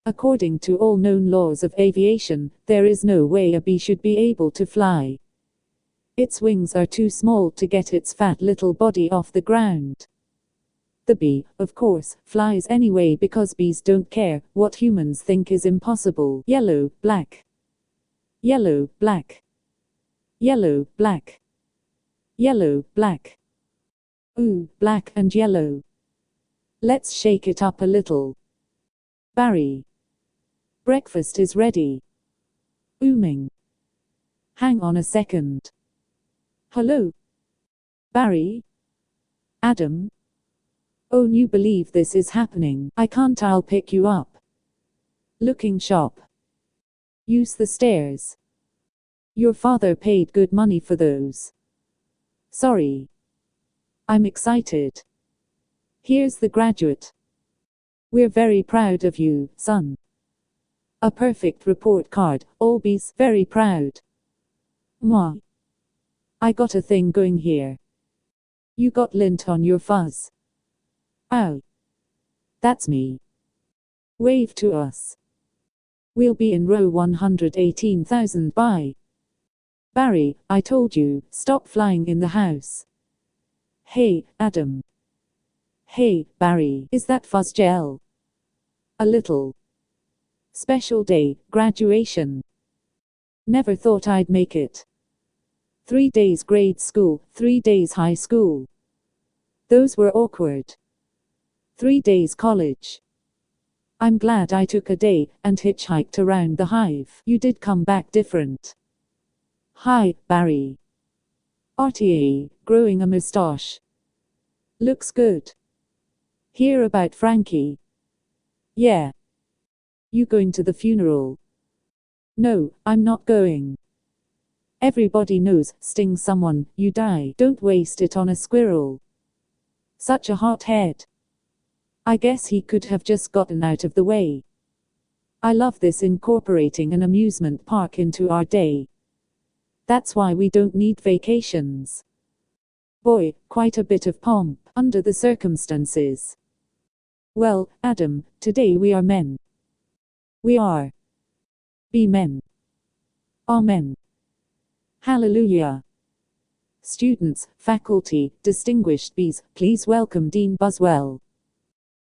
According to all known laws of aviation, there is no way a bee should be able to fly. Its wings are too small to get its fat little body off the ground. The bee, of course, flies anyway because bees don't care what humans think is impossible. Yellow, black. Yellow, black. Yellow, black. Yellow, black. Ooh, black and yellow. Let's shake it up a little. Barry. Breakfast is ready. Ooming. Hang on a second. Hello? Barry? Adam? Oh, you believe this is happening? I can't. I'll pick you up. Looking sharp. Use the stairs. Your father paid good money for those. Sorry. I'm excited. Here's the graduate. We're very proud of you, son. A perfect report card, all B's very proud. Mwah. I got a thing going here. You got lint on your fuzz. Ow. That's me. Wave to us. We'll be in row 118,000 by. Barry, I told you, stop flying in the house. Hey, Adam. Hey, Barry, is that fuzz gel? A little. Special day, graduation. Never thought I'd make it. 3 days grade school, 3 days high school. Those were awkward. 3 days college. I'm glad I took a day and hitchhiked around the hive. You did come back different. Hi, Barry. RTA, growing a moustache. Looks good. Hear about Frankie? Yeah. You going to the funeral? No, I'm not going. Everybody knows, sting someone, you die. Don't waste it on a squirrel. Such a hot head. I guess he could have just gotten out of the way. I love this incorporating an amusement park into our day. That's why we don't need vacations. Boy, quite a bit of pomp, under the circumstances. Well, Adam, today we are men. We are. Be men. Amen. Hallelujah. Students, faculty, distinguished bees, please welcome Dean Buswell.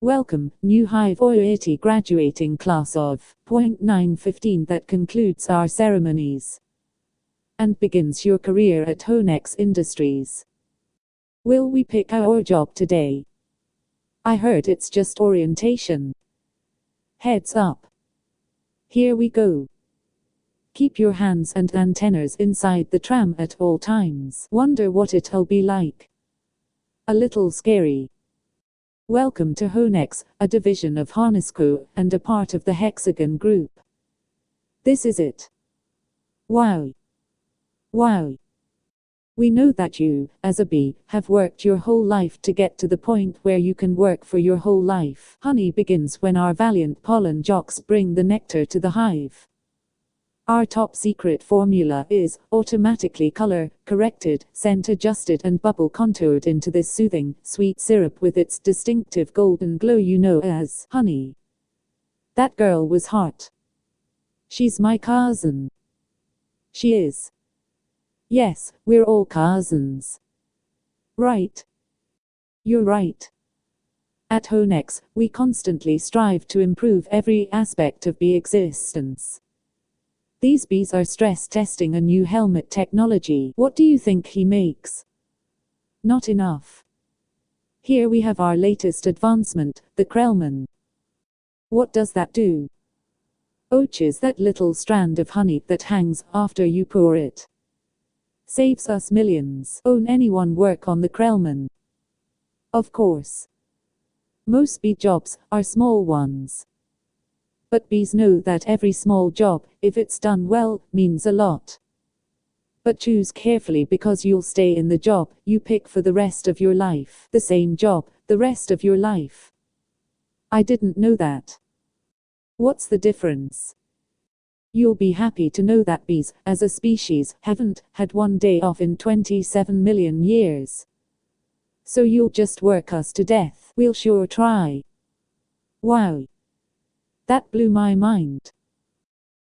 Welcome, new Hive OIT graduating class of .915 that concludes our ceremonies and begins your career at Honex Industries. Will we pick our job today? I heard it's just orientation. Heads up. Here we go. Keep your hands and antennas inside the tram at all times. Wonder what it'll be like. A little scary. Welcome to Honex, a division of Harnessco and a part of the Hexagon Group. This is it. Wow. Wow. We know that you, as a bee, have worked your whole life to get to the point where you can work for your whole life. Honey begins when our valiant pollen jocks bring the nectar to the hive. Our top secret formula is automatically color corrected, scent adjusted and bubble contoured into this soothing, sweet syrup with its distinctive golden glow you know as honey. That girl was hot. She's my cousin. She is. Yes, we're all cousins. Right. You're right. At Honex, we constantly strive to improve every aspect of bee existence. These bees are stress testing a new helmet technology. What do you think he makes? Not enough. Here we have our latest advancement, the Krellman. What does that do? Oches that little strand of honey that hangs after you pour it. Saves us millions. Own anyone work on the Krellman? Of course. Most bee jobs are small ones. But bees know that every small job, if it's done well, means a lot. But choose carefully because you'll stay in the job you pick for the rest of your life. The same job, the rest of your life. I didn't know that. What's the difference? You'll be happy to know that bees, as a species, haven't had one day off in 27 million years. So you'll just work us to death. We'll sure try. Wow. That blew my mind.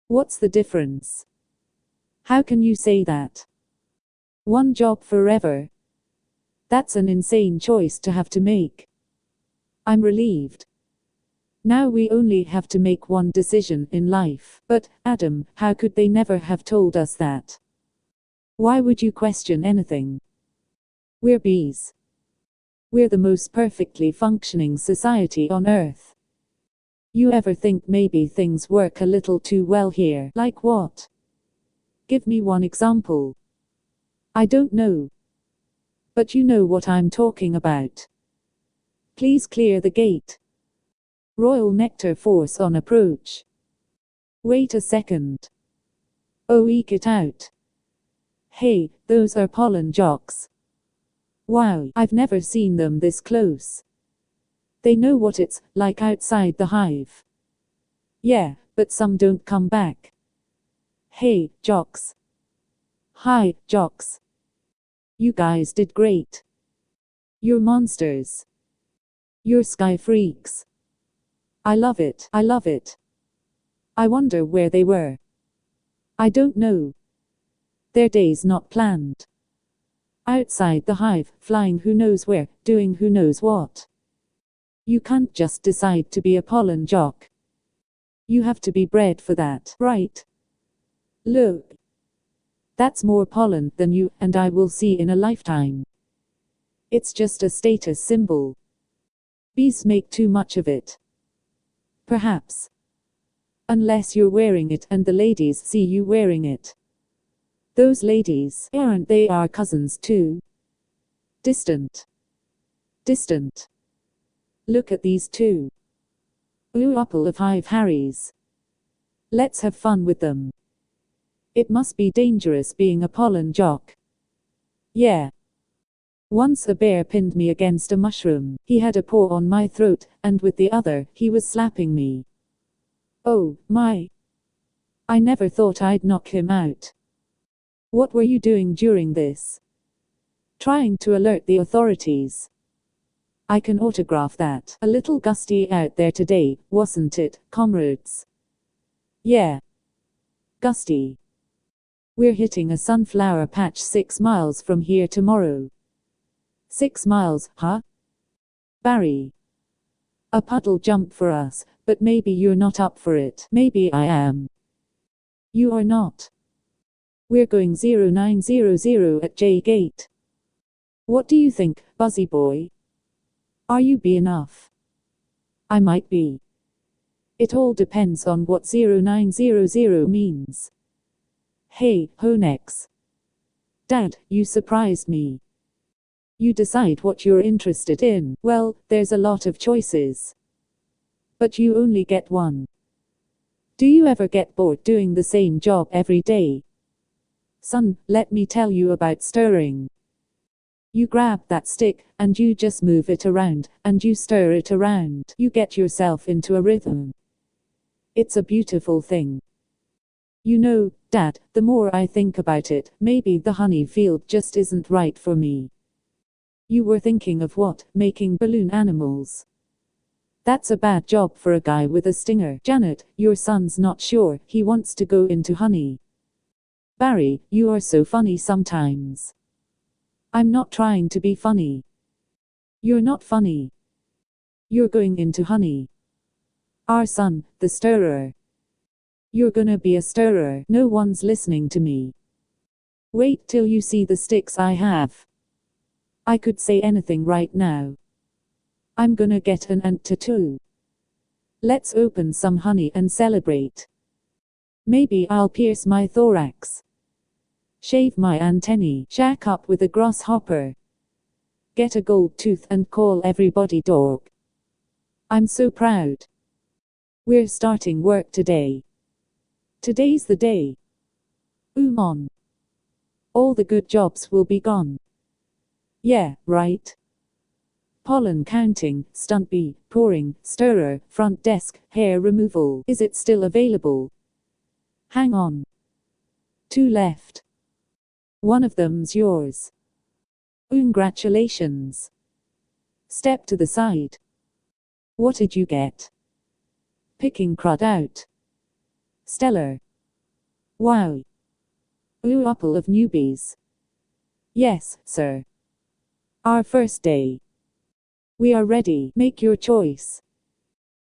What's the difference? How can you say that? One job forever. That's an insane choice to have to make. I'm relieved. Now we only have to make one decision in life. But, Adam, how could they never have told us that? Why would you question anything? We're bees. We're the most perfectly functioning society on Earth. You ever think maybe things work a little too well here? Like what? Give me one example. I don't know. But you know what I'm talking about. Please clear the gate. Royal Nectar Force on approach. Wait a second. Oh, eke it out. Hey, those are pollen jocks. Wow, I've never seen them this close. They know what it's like outside the hive. Yeah, but some don't come back. Hey, jocks. Hi, jocks. You guys did great. You're monsters. You're sky freaks. I love it. I love it. I wonder where they were. I don't know. Their day's not planned. Outside the hive, flying who knows where, doing who knows what. You can't just decide to be a pollen jock. You have to be bred for that, right? Look. That's more pollen than you and I will see in a lifetime. It's just a status symbol. Bees make too much of it. Perhaps. Unless you're wearing it and the ladies see you wearing it. Those ladies, aren't they our cousins too? Distant. Distant. Look at these two. Ooh, apple of hive Harrys. Let's have fun with them. It must be dangerous being a pollen jock. Yeah. Once a bear pinned me against a mushroom. He had a paw on my throat, and with the other, he was slapping me. Oh, my. I never thought I'd knock him out. What were you doing during this? Trying to alert the authorities. I can autograph that. A little gusty out there today, wasn't it, comrades? Yeah. Gusty. We're hitting a sunflower patch 6 miles from here tomorrow. 6 miles, huh? Barry. A puddle jump for us, but maybe you're not up for it. Maybe I am. You are not. We're going 0900 at J Gate. What do you think, Buzzy boy? Are you bee enough? I might be. It all depends on what 0900 means. Hey, Honex. Dad, you surprised me. You decide what you're interested in. Well, there's a lot of choices. But you only get one. Do you ever get bored doing the same job every day? Son, let me tell you about stirring. You grab that stick, and you just move it around, and you stir it around. You get yourself into a rhythm. It's a beautiful thing. You know, Dad, the more I think about it, maybe the honey field just isn't right for me. You were thinking of what? Making balloon animals. That's a bad job for a guy with a stinger. Janet, your son's not sure he wants to go into honey. Barry, you are so funny sometimes. I'm not trying to be funny. You're not funny. You're going into honey. Our son, the stirrer. You're gonna be a stirrer. No one's listening to me. Wait till you see the sticks I have. I could say anything right now. I'm gonna get an ant tattoo. Let's open some honey and celebrate. Maybe I'll pierce my thorax. Shave my antennae. Shack up with a grasshopper. Get a gold tooth and call everybody dog. I'm so proud. We're starting work today. Today's the day. On. All the good jobs will be gone. Yeah, right. Pollen counting, stunt bee, pouring, stirrer, front desk, hair removal. Is it still available? Hang on. 2 left. One of them's yours. Congratulations. Step to the side. What did you get? Picking crud out. Stellar. Wow. Ooh, apple of newbies. Yes, sir. Our first day. We are ready. Make your choice.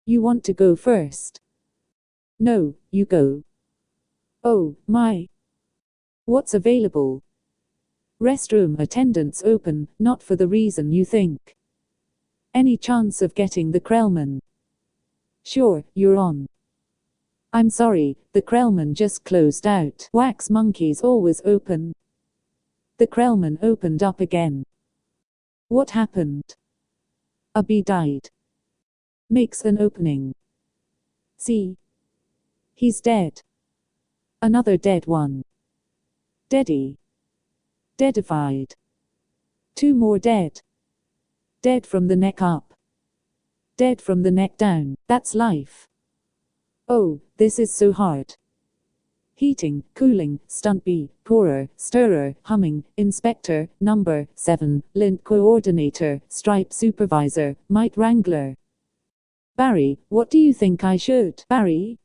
You want to go first? No, you go. Oh, my. What's available? Restroom attendants open, not for the reason you think. Any chance of getting the Krellman? Sure, you're on. I'm sorry, the Krellman just closed out. Wax monkeys always open. The Krellman opened up again. What happened? A bee died. Makes an opening. See? He's dead. Another dead one. Deady. Deadified. 2 more dead. Dead from the neck up. Dead from the neck down. That's life. Oh, this is so hard. Heating, cooling, stunt bee, pourer, stirrer, humming, inspector, number 7, lint coordinator, stripe supervisor, mite wrangler. Barry, what do you think I should? Barry?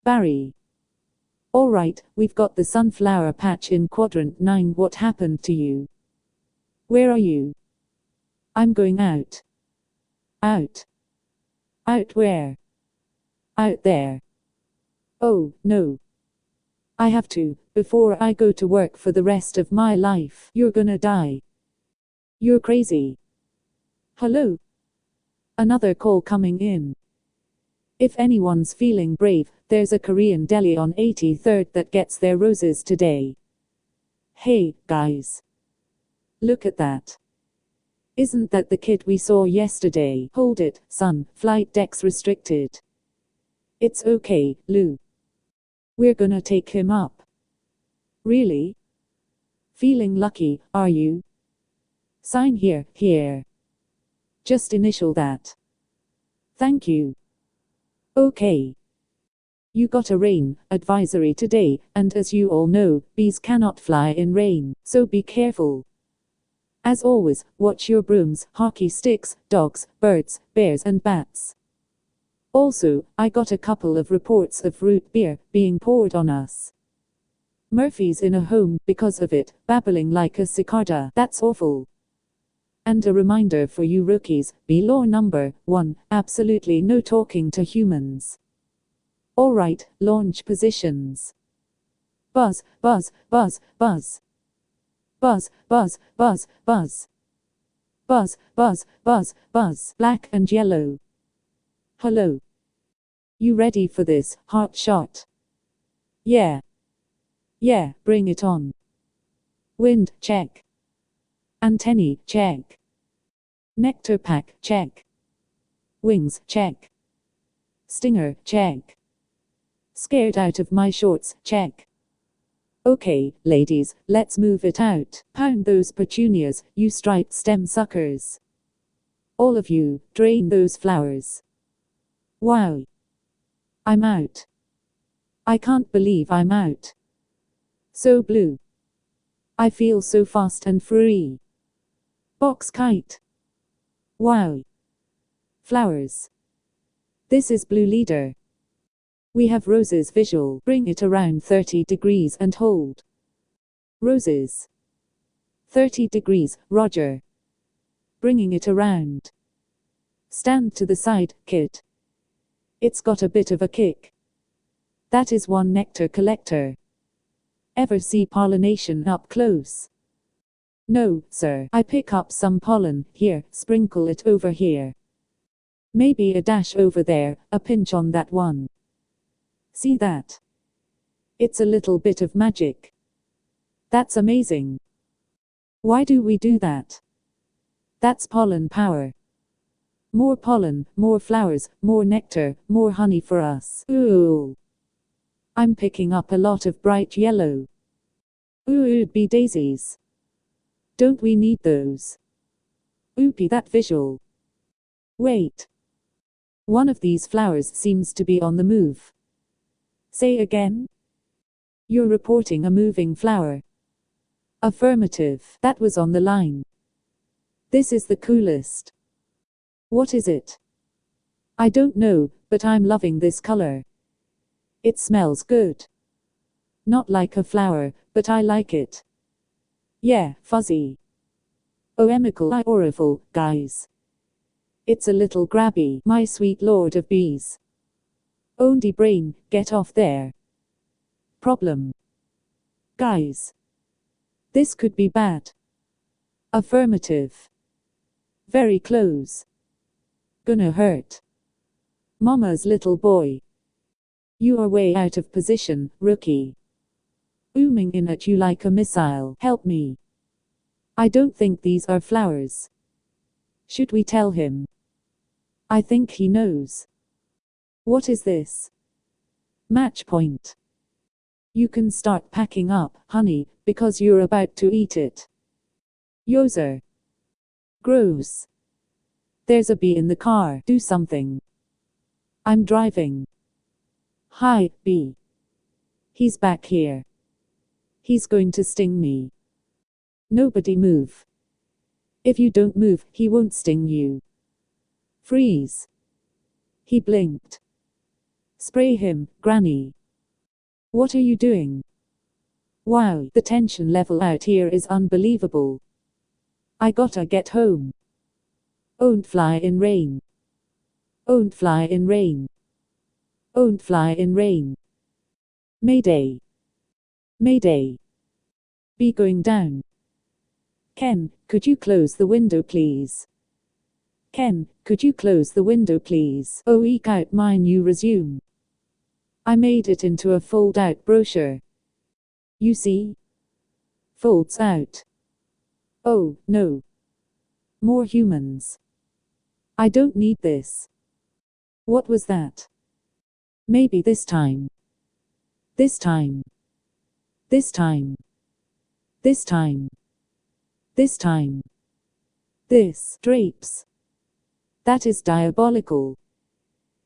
Barry. All right, we've got the sunflower patch in quadrant 9. What happened to you? Where are you? I'm going out. Out. Out where? Out there. Oh, no. I have to, before I go to work for the rest of my life. You're gonna die. You're crazy. Hello? Another call coming in. If anyone's feeling brave, there's a Korean deli on 83rd that gets their roses today. Hey, guys. Look at that. Isn't that the kid we saw yesterday? Hold it, son, flight decks restricted. It's okay, Lou. We're gonna take him up. Really? Feeling lucky, are you? Sign here, here. Just initial that. Thank you. Okay. You got a rain advisory today, and as you all know, bees cannot fly in rain, so be careful. As always, watch your brooms, hockey sticks, dogs, birds, bears and bats. Also, I got a couple of reports of root beer being poured on us. Murphy's in a home because of it, babbling like a cicada. That's awful. And a reminder for you rookies, bee law number 1, absolutely no talking to humans. Alright, launch positions. Buzz, buzz, buzz, buzz. Buzz, buzz, buzz, buzz. Buzz, buzz, buzz, buzz. Black and yellow. Hello. You ready for this, hot shot? Yeah. Yeah, bring it on. Wind, check. Antennae, check. Nectar pack, check. Wings, check. Stinger, check. Scared out of my shorts, check. Okay, ladies, let's move it out. Pound those petunias, you striped stem suckers. All of you, drain those flowers. Wow. I'm out. I can't believe I'm out. So blue. I feel so fast and free. Box kite. Wow. Flowers. This is blue leader. We have roses visual. Bring it around 30 degrees and hold. Roses. 30 degrees, Roger. Bringing it around. Stand to the side, kid. It's got a bit of a kick. That is one nectar collector. Ever see pollination up close? No, sir. I pick up some pollen, here, sprinkle it over here. Maybe a dash over there, a pinch on that one. See that? It's a little bit of magic. That's amazing. Why do we do that? That's pollen power. More pollen, more flowers, more nectar, more honey for us. Ooh. I'm picking up a lot of bright yellow. Ooh, be daisies. Don't we need those? Oopie, that visual. Wait. One of these flowers seems to be on the move. Say again? You're reporting a moving flower. Affirmative. That was on the line. This is the coolest. What is it? I don't know, But I'm loving this color. It smells good. Not like a flower, but I like it. Yeah, fuzzy. Oemical ioriful, guys. It's a little grabby, my sweet lord of bees. Only brain, get off there. Problem. Guys. This could be bad. Affirmative. Very close. Gonna hurt. Mama's little boy. You are way out of position, rookie. Booming in at you like a missile. Help me. I don't think these are flowers. Should we tell him? I think he knows. What is this? Match point. You can start packing up, honey, because you're about to eat it. Yozer. Gross. There's a bee in the car. Do something. I'm driving. Hi, bee. He's back here. He's going to sting me. Nobody move. If you don't move, he won't sting you. Freeze. He blinked. Spray him, Granny. What are you doing? Wow, the tension level out here is unbelievable. I gotta get home. Don't fly in rain. Don't fly in rain. Don't fly in rain. Mayday. Mayday. Be going down. Ken, could you close the window please? Ken, could you close the window please? Oh, eke out my new resume. I made it into a fold-out brochure. You see? Folds out. Oh, no. More humans. I don't need this. What was that? Maybe this time. This time. This time. This time. This time. This drapes. That is diabolical.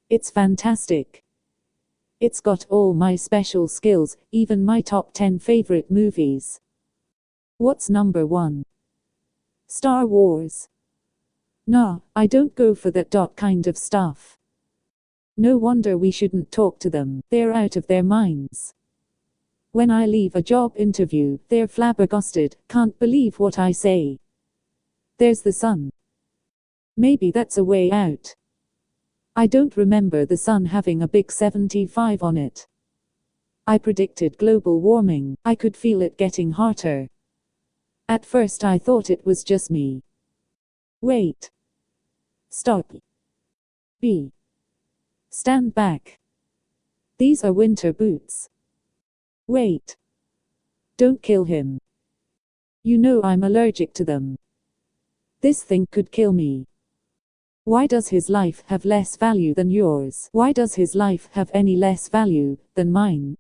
It's fantastic. It's got all my special skills, even my top 10 favorite movies. What's number 1? Star Wars. Nah, I don't go for that kind of stuff. No wonder we shouldn't talk to them, they're out of their minds. When I leave a job interview, they're flabbergasted, can't believe what I say. There's the sun. Maybe that's a way out. I don't remember the sun having a big 75 on it. I predicted global warming, I could feel it getting hotter. At first I thought it was just me. Wait. Stop. B. Stand back. These are winter boots. Wait. Don't kill him. You know I'm allergic to them. This thing could kill me. Why does his life have less value than yours? Why does his life have any less value than mine?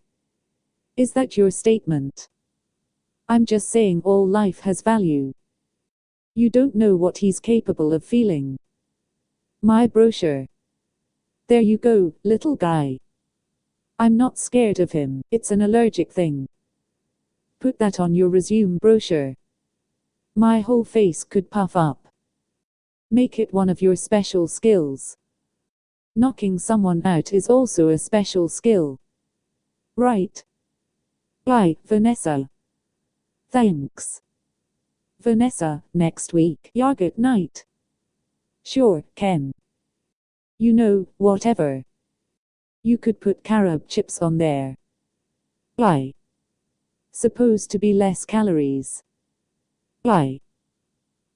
Is that your statement? I'm just saying all life has value. You don't know what he's capable of feeling. My brochure. There you go, little guy. I'm not scared of him, it's an allergic thing. Put that on your resume brochure. My whole face could puff up. Make it one of your special skills. Knocking someone out is also a special skill. Right? Bye, Vanessa. Thanks. Vanessa, next week. Yogurt night. Sure, Ken. You know, whatever. You could put carob chips on there. Bye. Supposed to be less calories. Bye.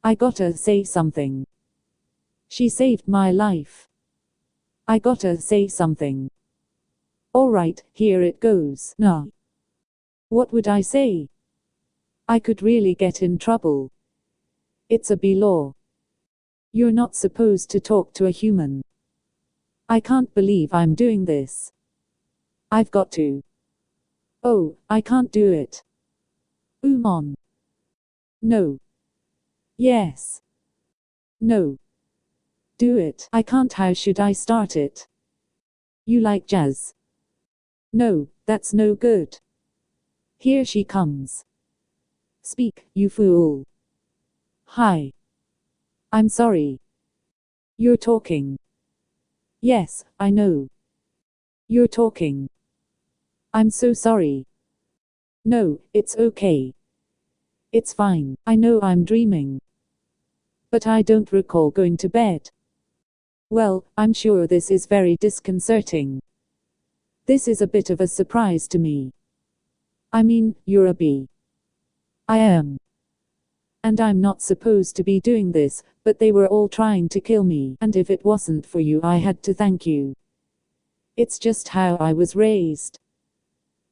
I gotta say something. She saved my life. I gotta say something. Alright, here it goes. Nah. What would I say? I could really get in trouble. It's a B law. You're not supposed to talk to a human. I can't believe I'm doing this. I've got to. Oh, I can't do it. On. No. Yes. No. Do it. I can't. How should I start it? You like jazz? No, that's no good. Here she comes. Speak, you fool. Hi. I'm sorry. You're talking. Yes, I know. You're talking. I'm so sorry. No, it's okay. It's fine. I know I'm dreaming. But I don't recall going to bed. Well, I'm sure this is very disconcerting. This is a bit of a surprise to me. I mean, you're a bee. I am. And I'm not supposed to be doing this, but they were all trying to kill me, and if it wasn't for you, I had to thank you. It's just how I was raised.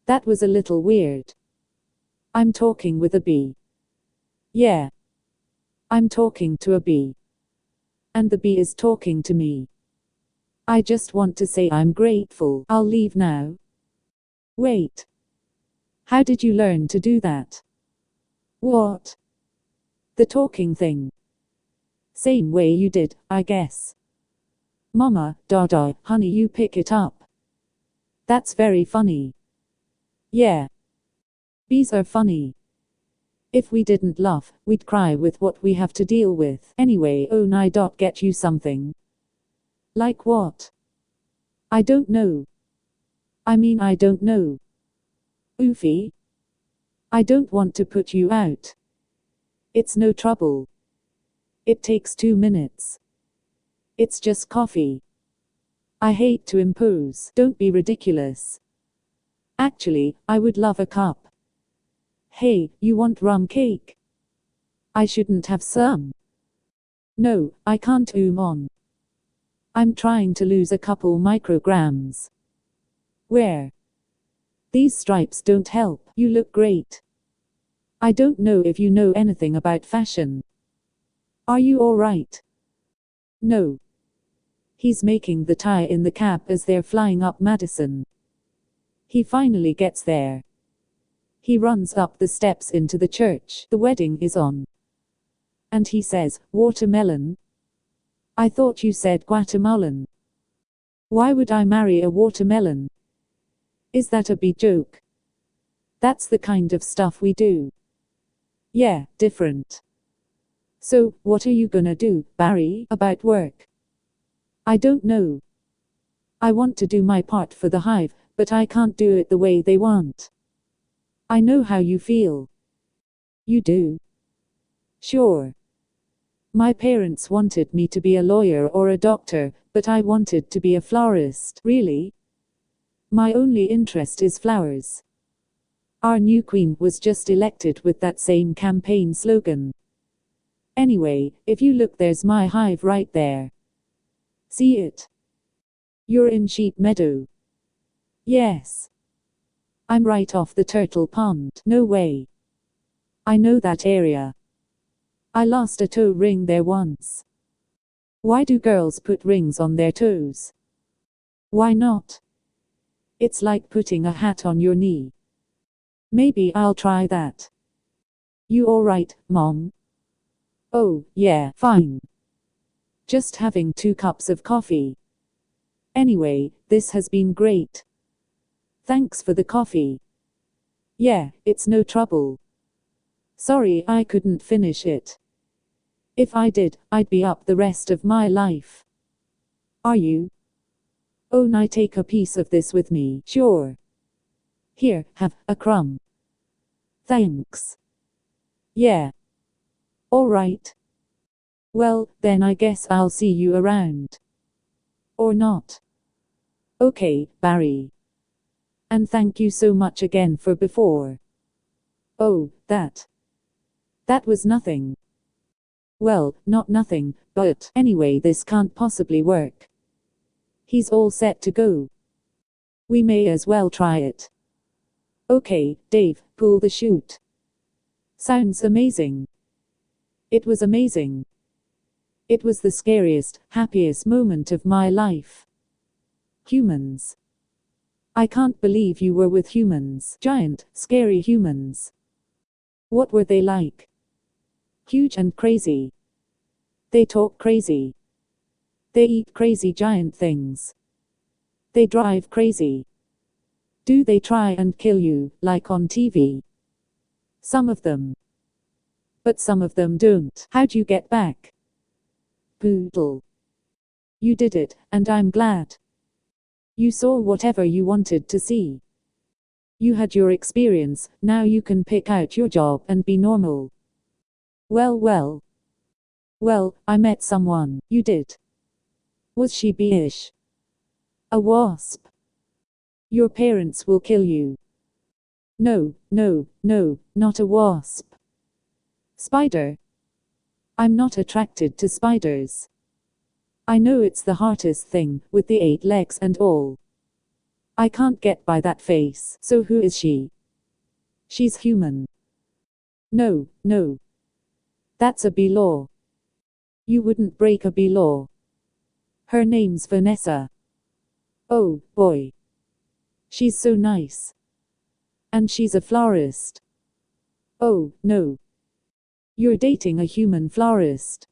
That was a little weird. I'm talking with a bee. Yeah. I'm talking to a bee. And the bee is talking to me. I just want to say I'm grateful. I'll leave now. Wait. How did you learn to do that? What? The talking thing. Same way you did, I guess. Mama, Dada, honey, you pick it up. That's very funny. Yeah. Bees are funny. If we didn't laugh, we'd cry with what we have to deal with. Anyway, oh, I get you something. Like what? I don't know. I mean, I don't know. Oofy. I don't want to put you out. It's no trouble. It takes 2 minutes. It's just coffee. I hate to impose. Don't be ridiculous. Actually, I would love a cup. Hey, you want rum cake? I shouldn't have some. No, I can't on. I'm trying to lose a couple micrograms. Where? These stripes don't help. You look great. I don't know if you know anything about fashion. Are you all right? No. He's making the tie in the cab as they're flying up Madison. He finally gets there. He runs up the steps into the church. The wedding is on. And he says, watermelon? I thought you said Guatemalan. Why would I marry a watermelon? Is that a bee joke? That's the kind of stuff we do. Yeah, different. So, what are you gonna do, Barry, about work? I don't know. I want to do my part for the hive, but I can't do it the way they want. I know how you feel. You do? Sure. My parents wanted me to be a lawyer or a doctor, but I wanted to be a florist. Really? My only interest is flowers. Our new queen was just elected with that same campaign slogan. Anyway, if you look, there's my hive right there. See it? You're in Sheep Meadow. Yes. I'm right off the turtle pond. No way. I know that area. I lost a toe ring there once. Why do girls put rings on their toes? Why not? It's like putting a hat on your knee. Maybe I'll try that. You all right, Mom? Oh, yeah, fine. Just having 2 cups of coffee. Anyway, this has been great. Thanks for the coffee. Yeah, it's no trouble. Sorry I couldn't finish it. If I did, I'd be up the rest of my life. Are you? Oh, I take a piece of this with me. Sure. Here, have a crumb. Thanks. Yeah. All right. Well, then I guess I'll see you around. Or not. Okay, Barry. And thank you so much again for before. Oh, that was nothing. Well, not nothing, but anyway, this can't possibly work. He's all set to go. We may as well try it. Okay, Dave, pull the chute. Sounds amazing. It was amazing. It was the scariest, happiest moment of my life. Humans. I can't believe you were with humans. Giant, scary humans. What were they like? Huge and crazy. They talk crazy. They eat crazy giant things. They drive crazy. Do they try and kill you, like on TV? Some of them. But some of them don't. How'd you get back? Poodle. You did it, and I'm glad. You saw whatever you wanted to see. You had your experience, now you can pick out your job and be normal. Well, I met someone. You did. Was she beeish? A wasp? Your parents will kill you. No, not a wasp. Spider? I'm not attracted to spiders. I know it's the hardest thing, with the 8 legs and all. I can't get by that face. So who is she? She's human. No. That's a bee law. You wouldn't break a bee law. Her name's Vanessa. Oh, boy. She's so nice. And she's a florist. Oh, no. You're dating a human florist.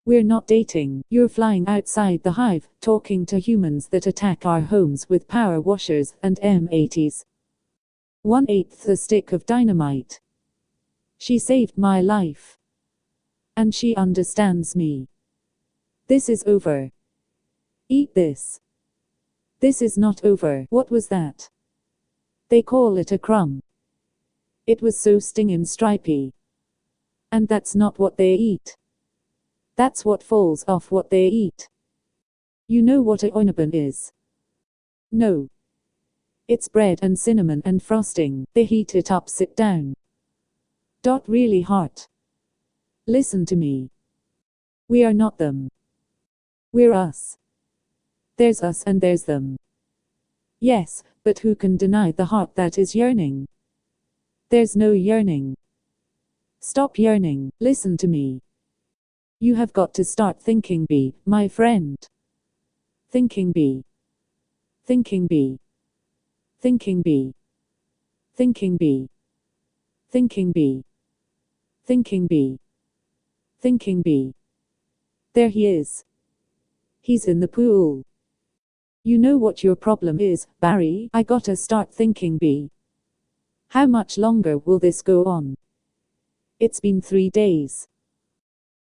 We're not dating. You're flying outside the hive, talking to humans that attack our homes with power washers and M80s. 1/8 the stick of dynamite. She saved my life. And she understands me. This is over. Eat this. This is not over. What was that? They call it a crumb. It was so stinging stripy. And that's not what they eat. That's what falls off what they eat. You know what a oinabun is? No. It's bread and cinnamon and frosting. They heat it up. Sit down. Really hot. Listen to me. We are not them. We're us. There's us and there's them. Yes, but who can deny the heart that is yearning? There's no yearning. Stop yearning. Listen to me. You have got to start thinking bee, my friend. Thinking bee. Thinking bee. Thinking bee. Thinking bee. Thinking bee. Thinking bee. Thinking bee. There he is. He's in the pool. You know what your problem is, Barry? I gotta start thinking bee. How much longer will this go on? It's been 3 days.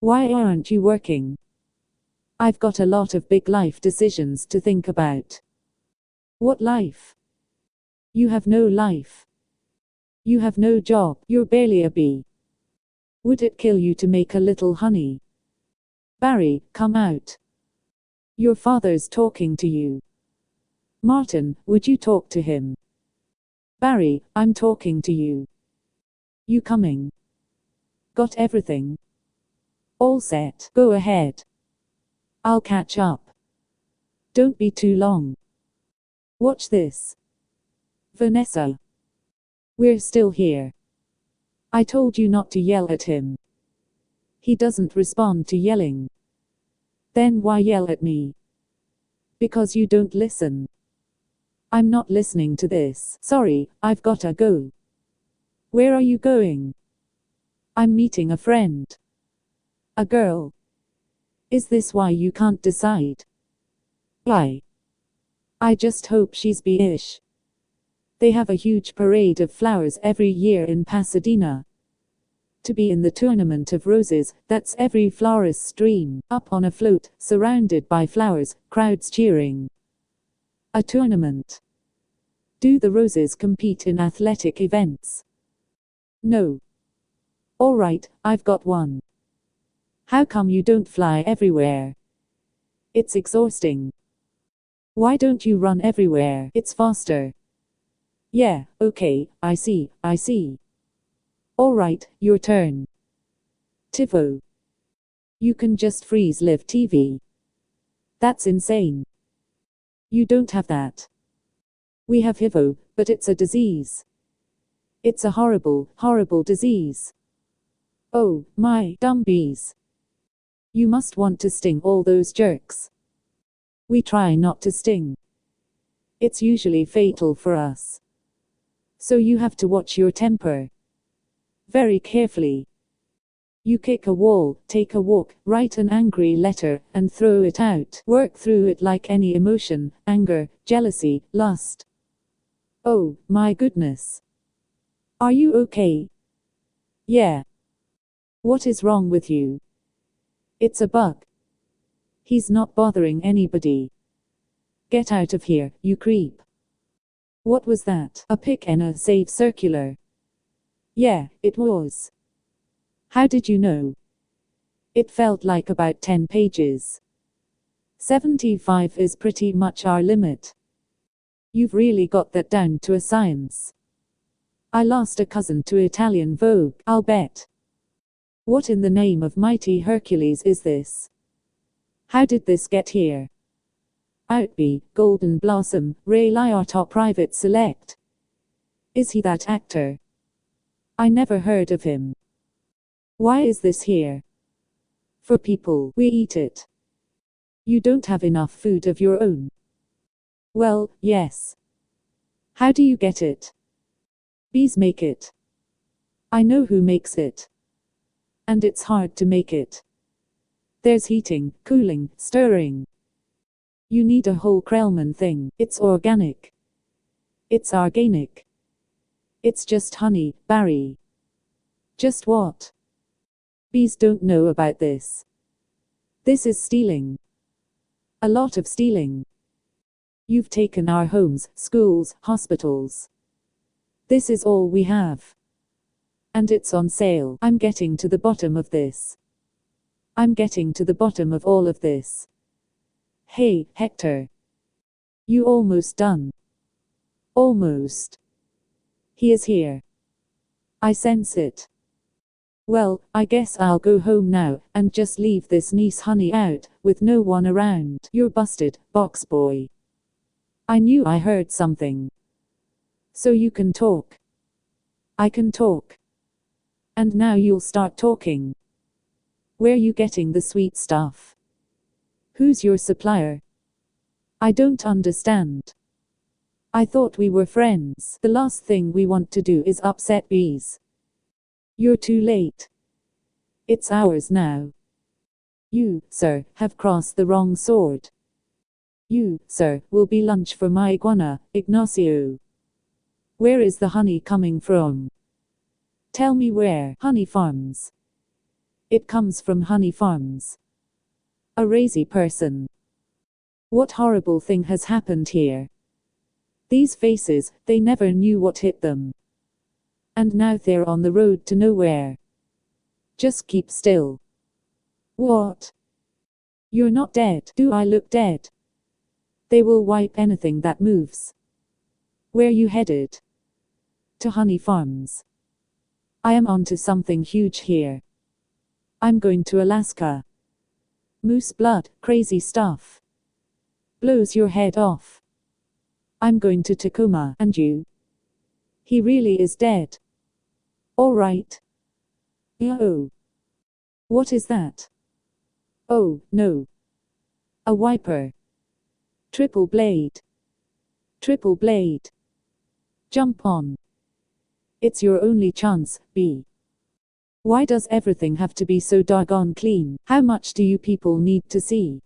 Why aren't you working? I've got a lot of big life decisions to think about. What life? You have no life. You have no job. You're barely a bee. Would it kill you to make a little honey? Barry, come out. Your father's talking to you. Martin, would you talk to him? Barry, I'm talking to you. You coming? Got everything? All set. Go ahead. I'll catch up. Don't be too long. Watch this. Vanessa. We're still here. I told you not to yell at him. He doesn't respond to yelling. Then why yell at me? Because you don't listen. I'm not listening to this. Sorry, I've gotta go. Where are you going? I'm meeting a friend. A girl. Is this why you can't decide? Why? I just hope she's beeish. They have a huge parade of flowers every year in Pasadena. To be in the tournament of roses, that's every florist's dream. Up on a float, surrounded by flowers, crowds cheering. A tournament. Do the roses compete in athletic events? No. All right, I've got one. How come you don't fly everywhere? It's exhausting. Why don't you run everywhere? It's faster. Yeah, okay, I see. All right, your turn. TiVo. You can just freeze live TV. That's insane. You don't have that. We have HIV, but it's a disease. It's a horrible, horrible disease. Oh, my dumb bees. You must want to sting all those jerks. We try not to sting. It's usually fatal for us. So you have to watch your temper. Very carefully. You kick a wall, take a walk, write an angry letter, and throw it out. Work through it like any emotion, anger, jealousy, lust. Oh, my goodness. Are you okay? Yeah. What is wrong with you? It's a bug. He's not bothering anybody. Get out of here, you creep. What was that? A pic and a save circular. Yeah, it was. How did you know? It felt like about 10 pages. 75 is pretty much our limit. You've really got that down to a science. I lost a cousin to Italian Vogue, I'll bet. What in the name of mighty Hercules is this? How did this get here? Outby, Golden Blossom, Ray Liotta Private Select. Is he that actor? I never heard of him. Why is this here? For people, we eat it. You don't have enough food of your own. Well, yes. How do you get it? Bees make it. I know who makes it. And it's hard to make it. There's heating, cooling, stirring. You need a whole Krellman thing. It's organic. It's organic. It's just honey, Barry. Just what? Bees don't know about this. This is stealing. A lot of stealing. You've taken our homes, schools, hospitals. This is all we have. And it's on sale. I'm getting to the bottom of this. I'm getting to the bottom of all of this. Hey, Hector. You almost done. Almost. He is here. I sense it. Well, I guess I'll go home now, and just leave this nice honey out, with no one around. You're busted, box boy. I knew I heard something. So you can talk. I can talk. And now you'll start talking. Where you getting the sweet stuff? Who's your supplier? I don't understand. I thought we were friends. The last thing we want to do is upset bees. You're too late. It's ours now. You, sir, have crossed the wrong sword. You, sir, will be lunch for my iguana, Ignacio. Where is the honey coming from? Tell me where. Honey farms. It comes from honey farms. A crazy person. What horrible thing has happened here? These faces, they never knew what hit them. And now they're on the road to nowhere. Just keep still. What? You're not dead. Do I look dead? They will wipe anything that moves. Where you headed? To honey farms. I am onto something huge here. I'm going to Alaska. Moose blood, crazy stuff. Blows your head off. I'm going to Tacoma, and you? He really is dead. All right. Oh. What is that? Oh, no. A wiper. Triple blade. Triple blade. Jump on. It's your only chance, B. Why does everything have to be so doggone clean? How much do you people need to see?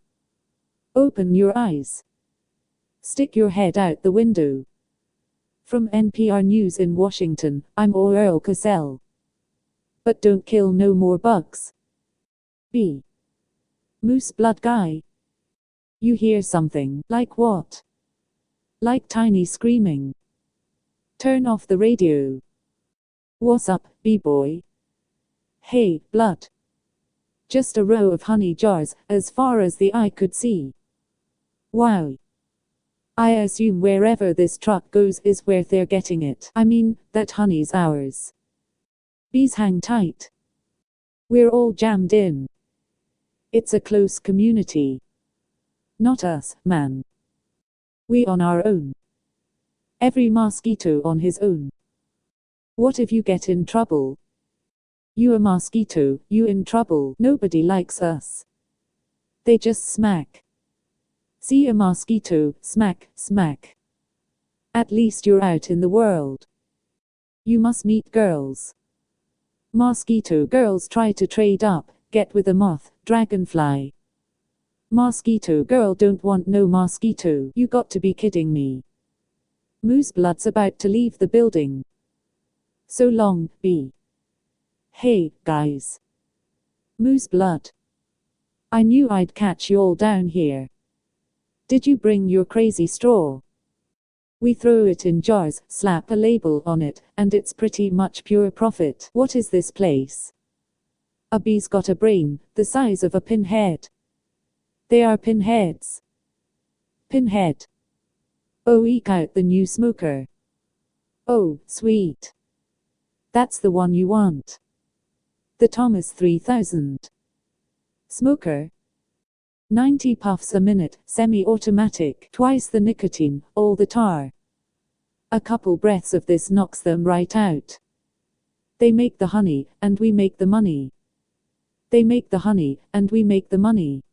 Open your eyes. Stick your head out the window. From NPR News in Washington, I'm Earl Cassell. But don't kill no more bugs. B. Moose blood guy. You hear something. Like what? Like tiny screaming. Turn off the radio. What's up, B-boy? Hey, blood. Just a row of honey jars, as far as the eye could see. Wow. I assume wherever this truck goes is where they're getting it. I mean, that honey's ours. Bees hang tight. We're all jammed in. It's a close community. Not us, man. We on our own. Every mosquito on his own. What if you get in trouble? You a mosquito, you in trouble. Nobody likes us. They just smack. See a mosquito, smack, smack. At least you're out in the world. You must meet girls. Mosquito girls try to trade up, get with a moth, dragonfly. Mosquito girl don't want no mosquito. You got to be kidding me. Moose blood's about to leave the building. So long, B. Hey, guys. Moose blood. I knew I'd catch you all down here. Did you bring your crazy straw? We throw it in jars, slap a label on it, and it's pretty much pure profit. What is this place? A bee's got a brain, the size of a pinhead. They are pinheads. Pinhead. Oh, eke out the new smoker. Oh, sweet. That's the one you want. The Thomas 3000. Smoker. 90 puffs a minute, semi-automatic, twice the nicotine, all the tar. A couple breaths of this knocks them right out. They make the honey, and we make the money. They make the honey, and we make the money.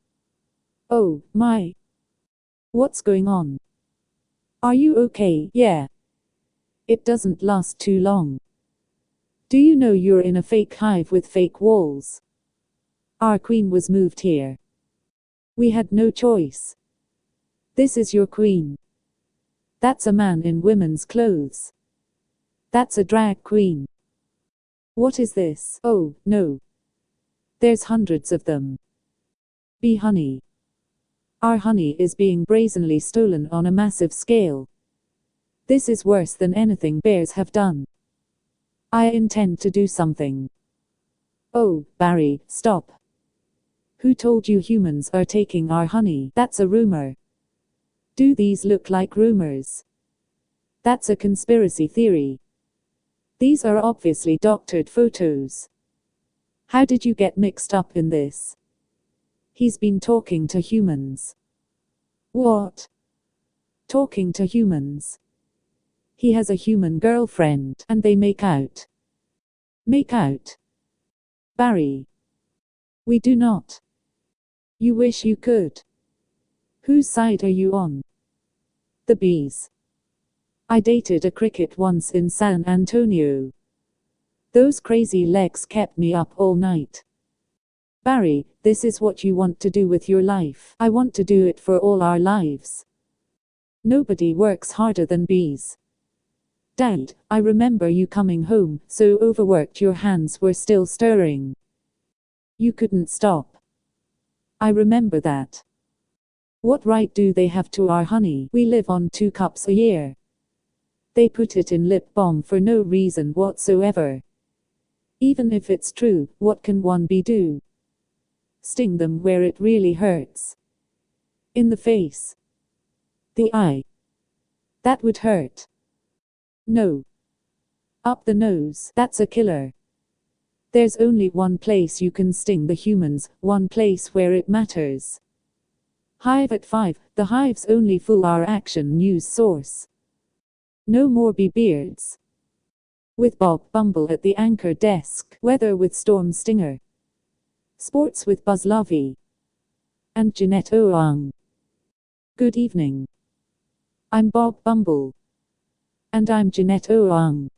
Oh, my. What's going on? Are you okay? Yeah. It doesn't last too long. Do you know you're in a fake hive with fake walls? Our queen was moved here. We had no choice. This is your queen. That's a man in women's clothes. That's a drag queen. What is this? Oh, no. There's hundreds of them. Bee honey. Our honey is being brazenly stolen on a massive scale. This is worse than anything bears have done. I intend to do something. Oh, Barry, stop. Who told you humans are taking our honey? That's a rumor. Do these look like rumors? That's a conspiracy theory. These are obviously doctored photos. How did you get mixed up in this? He's been talking to humans. What? Talking to humans. He has a human girlfriend, and they make out. Make out? Barry. We do not. You wish you could. Whose side are you on? The bees. I dated a cricket once in San Antonio. Those crazy legs kept me up all night. Barry, this is what you want to do with your life. I want to do it for all our lives. Nobody works harder than bees. Dad, I remember you coming home, so overworked your hands were still stirring. You couldn't stop. I remember that. What right do they have to our honey? We live on 2 cups a year. They put it in lip balm for no reason whatsoever. Even if it's true, what can one bee do? Sting them where it really hurts. In the face. The eye. That would hurt. No. Up the nose. That's a killer. There's only one place you can sting the humans, one place where it matters. Hive at 5, the Hive's only full hour action news source. No more bee beards. With Bob Bumble at the anchor desk. Weather with Storm Stinger. Sports with Buzz Lovey. And Jeanette Oang. Good evening. I'm Bob Bumble. And I'm Jeanette Oang.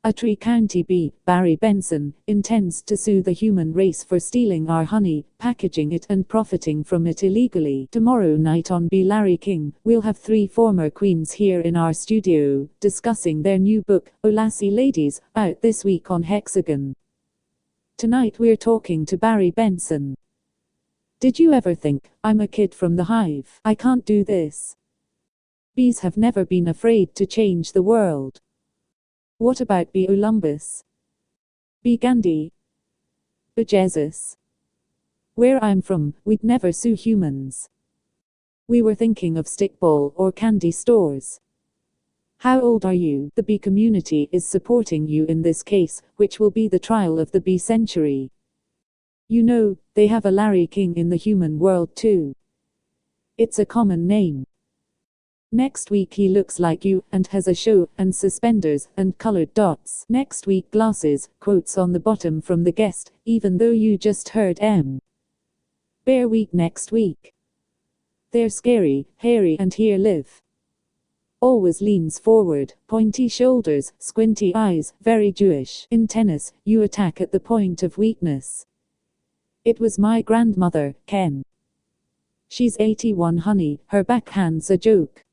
A Tree County bee, Barry Benson, intends to sue the human race for stealing our honey, packaging it and profiting from it illegally. Tomorrow night on Be Larry King, we'll have 3 former queens here in our studio, discussing their new book, Oh Lassie Ladies, out this week on Hexagon. Tonight we're talking to Barry Benson. Did you ever think, I'm a kid from the hive, I can't do this? Bees have never been afraid to change the world. What about Bee Olympus? Bee Gandhi? Jesus. Where I'm from, we'd never sue humans. We were thinking of stickball or candy stores. How old are you? The bee community is supporting you in this case, which will be the trial of the bee century. You know, they have a Larry King in the human world too. It's a common name. Next week he looks like you, and has a show, and suspenders, and colored dots. Next week glasses, quotes on the bottom from the guest, even though you just heard M. Bear Week next week. They're scary, hairy, and here live. Always leans forward, pointy shoulders, squinty eyes, very Jewish. In tennis, you attack at the point of weakness. It was my grandmother, Ken. She's 81 honey, her backhand's a joke.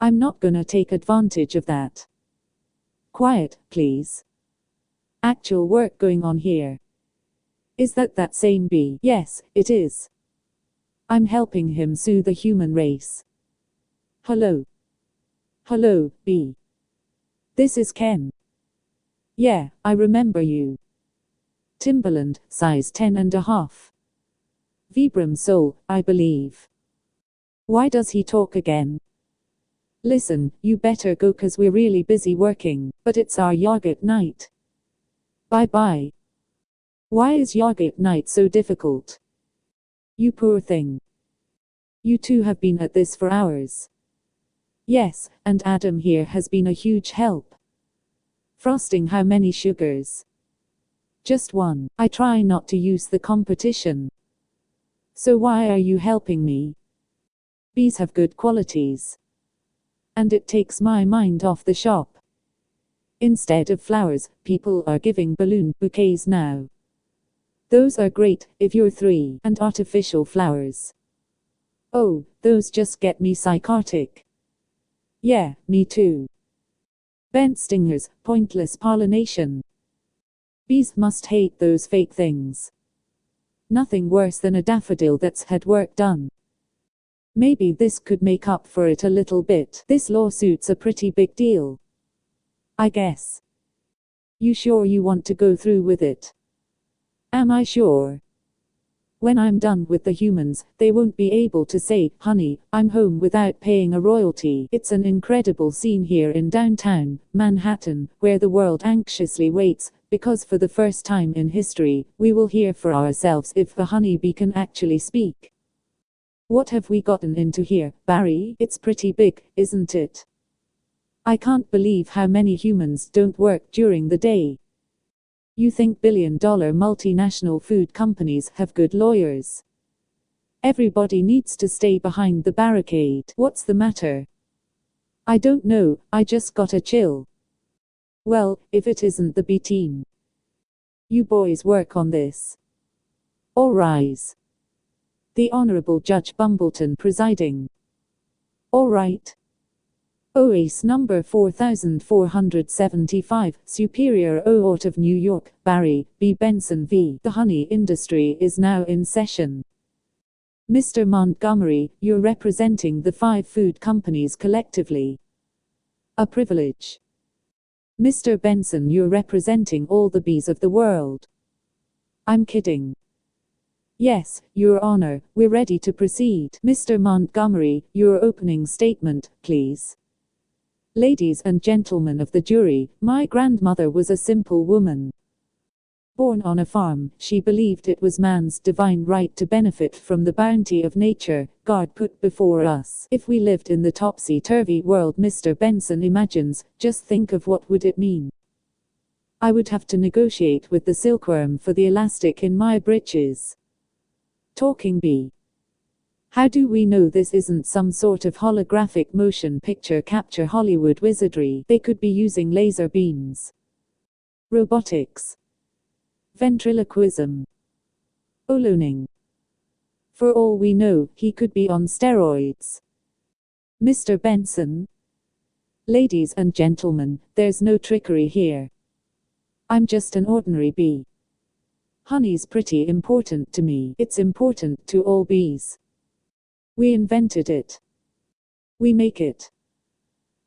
I'm not gonna take advantage of that. Quiet, please. Actual work going on here. Is that same bee? Yes, it is. I'm helping him sue the human race. Hello. Hello, bee. This is Ken. Yeah, I remember you. Timberland, size 10.5. Vibram Soul, I believe. Why does he talk again? Listen, you better go 'cause we're really busy working, but it's our yogurt night. Bye-bye. Why is yogurt night so difficult? You poor thing. You two have been at this for hours. Yes, and Adam here has been a huge help. Frosting how many sugars? Just one. I try not to use the competition. So why are you helping me? Bees have good qualities. And it takes my mind off the shop. Instead of flowers, people are giving balloon bouquets now. Those are great, if you're 3, and artificial flowers. Oh, those just get me psychotic. Yeah, me too. Bent stingers, pointless pollination. Bees must hate those fake things. Nothing worse than a daffodil that's had work done. Maybe this could make up for it a little bit. This lawsuit's a pretty big deal. I guess. You sure you want to go through with it? Am I sure? When I'm done with the humans, they won't be able to say, honey, I'm home without paying a royalty. It's an incredible scene here in downtown Manhattan, where the world anxiously waits, because for the first time in history, we will hear for ourselves if the honeybee can actually speak. What have we gotten into here, Barry? It's pretty big, isn't it? I can't believe how many humans don't work during the day. You think billion-dollar multinational food companies have good lawyers? Everybody needs to stay behind the barricade. What's the matter? I don't know, I just got a chill. Well, if it isn't the B team. You boys work on this. All rise. The Honorable Judge Bumbleton presiding. All right. OAS number 4475, Superior Court of New York, Barry B. Benson v. The honey industry is now in session. Mr. Montgomery, you're representing the 5 food companies collectively. A privilege. Mr. Benson, you're representing all the bees of the world. I'm kidding. Yes, Your Honor, we're ready to proceed. Mr. Montgomery, your opening statement, please. Ladies and gentlemen of the jury, my grandmother was a simple woman. Born on a farm, she believed it was man's divine right to benefit from the bounty of nature God put before us. If we lived in the topsy-turvy world Mr. Benson imagines, just think of what would it mean. I would have to negotiate with the silkworm for the elastic in my breeches. Talking bee. How do we know this isn't some sort of holographic motion picture capture Hollywood wizardry? They could be using laser beams. Robotics. Ventriloquism. Ballooning. For all we know, he could be on steroids. Mr. Benson. Ladies and gentlemen, there's no trickery here. I'm just an ordinary bee. Honey's pretty important to me. It's important to all bees. We invented it. We make it.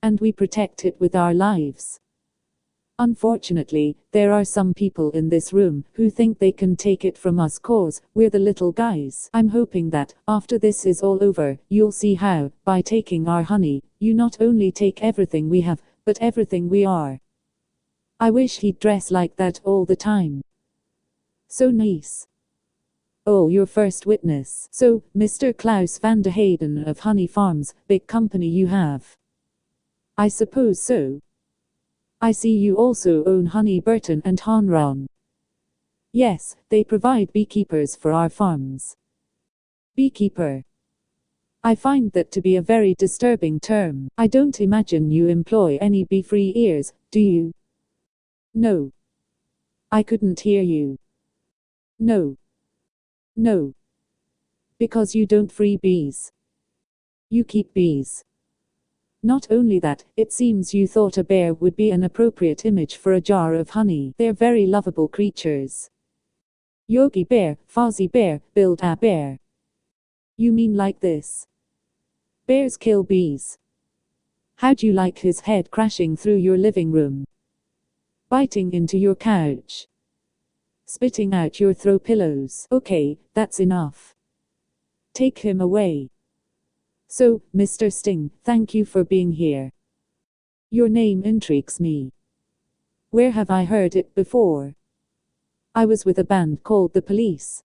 And we protect it with our lives. Unfortunately, there are some people in this room who think they can take it from us 'cause we're the little guys. I'm hoping that, after this is all over, you'll see how, by taking our honey, you not only take everything we have, but everything we are. I wish he'd dress like that all the time. So nice. Oh, your first witness. So, Mr. Klaus van der Hayden of Honey Farms, big company you have. I suppose so. I see you also own Honey Burton and Honron. Yes, they provide beekeepers for our farms. Beekeeper. I find that to be a very disturbing term. I don't imagine you employ any bee-free ears, do you? No. I couldn't hear you. No. No. Because you don't free bees. You keep bees. Not only that, it seems you thought a bear would be an appropriate image for a jar of honey. They're very lovable creatures. Yogi Bear, Fozzie Bear, Build a Bear. You mean like this? Bears kill bees. How'd you like his head crashing through your living room? Biting into your couch. Spitting out your throw pillows. Okay, that's enough. Take him away. So, Mr. Sting, thank you for being here. Your name intrigues me. Where have I heard it before? I was with a band called The Police.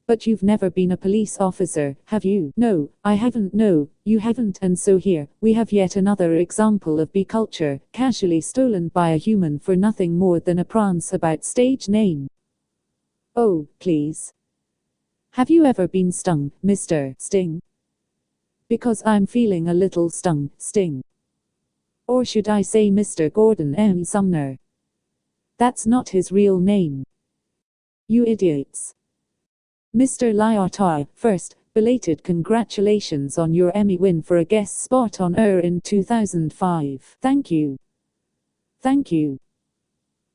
But you've never been a police officer, have you? No, I haven't. No, you haven't. And so here, we have yet another example of bee culture, casually stolen by a human for nothing more than a prance about stage name. Oh, please. Have you ever been stung, Mr. Sting? Because I'm feeling a little stung, Sting. Or should I say Mr. Gordon M. Sumner? That's not his real name. You idiots. Mr. Lyotard, first, belated congratulations on your Emmy win for a guest spot on in 2005. Thank you. Thank you.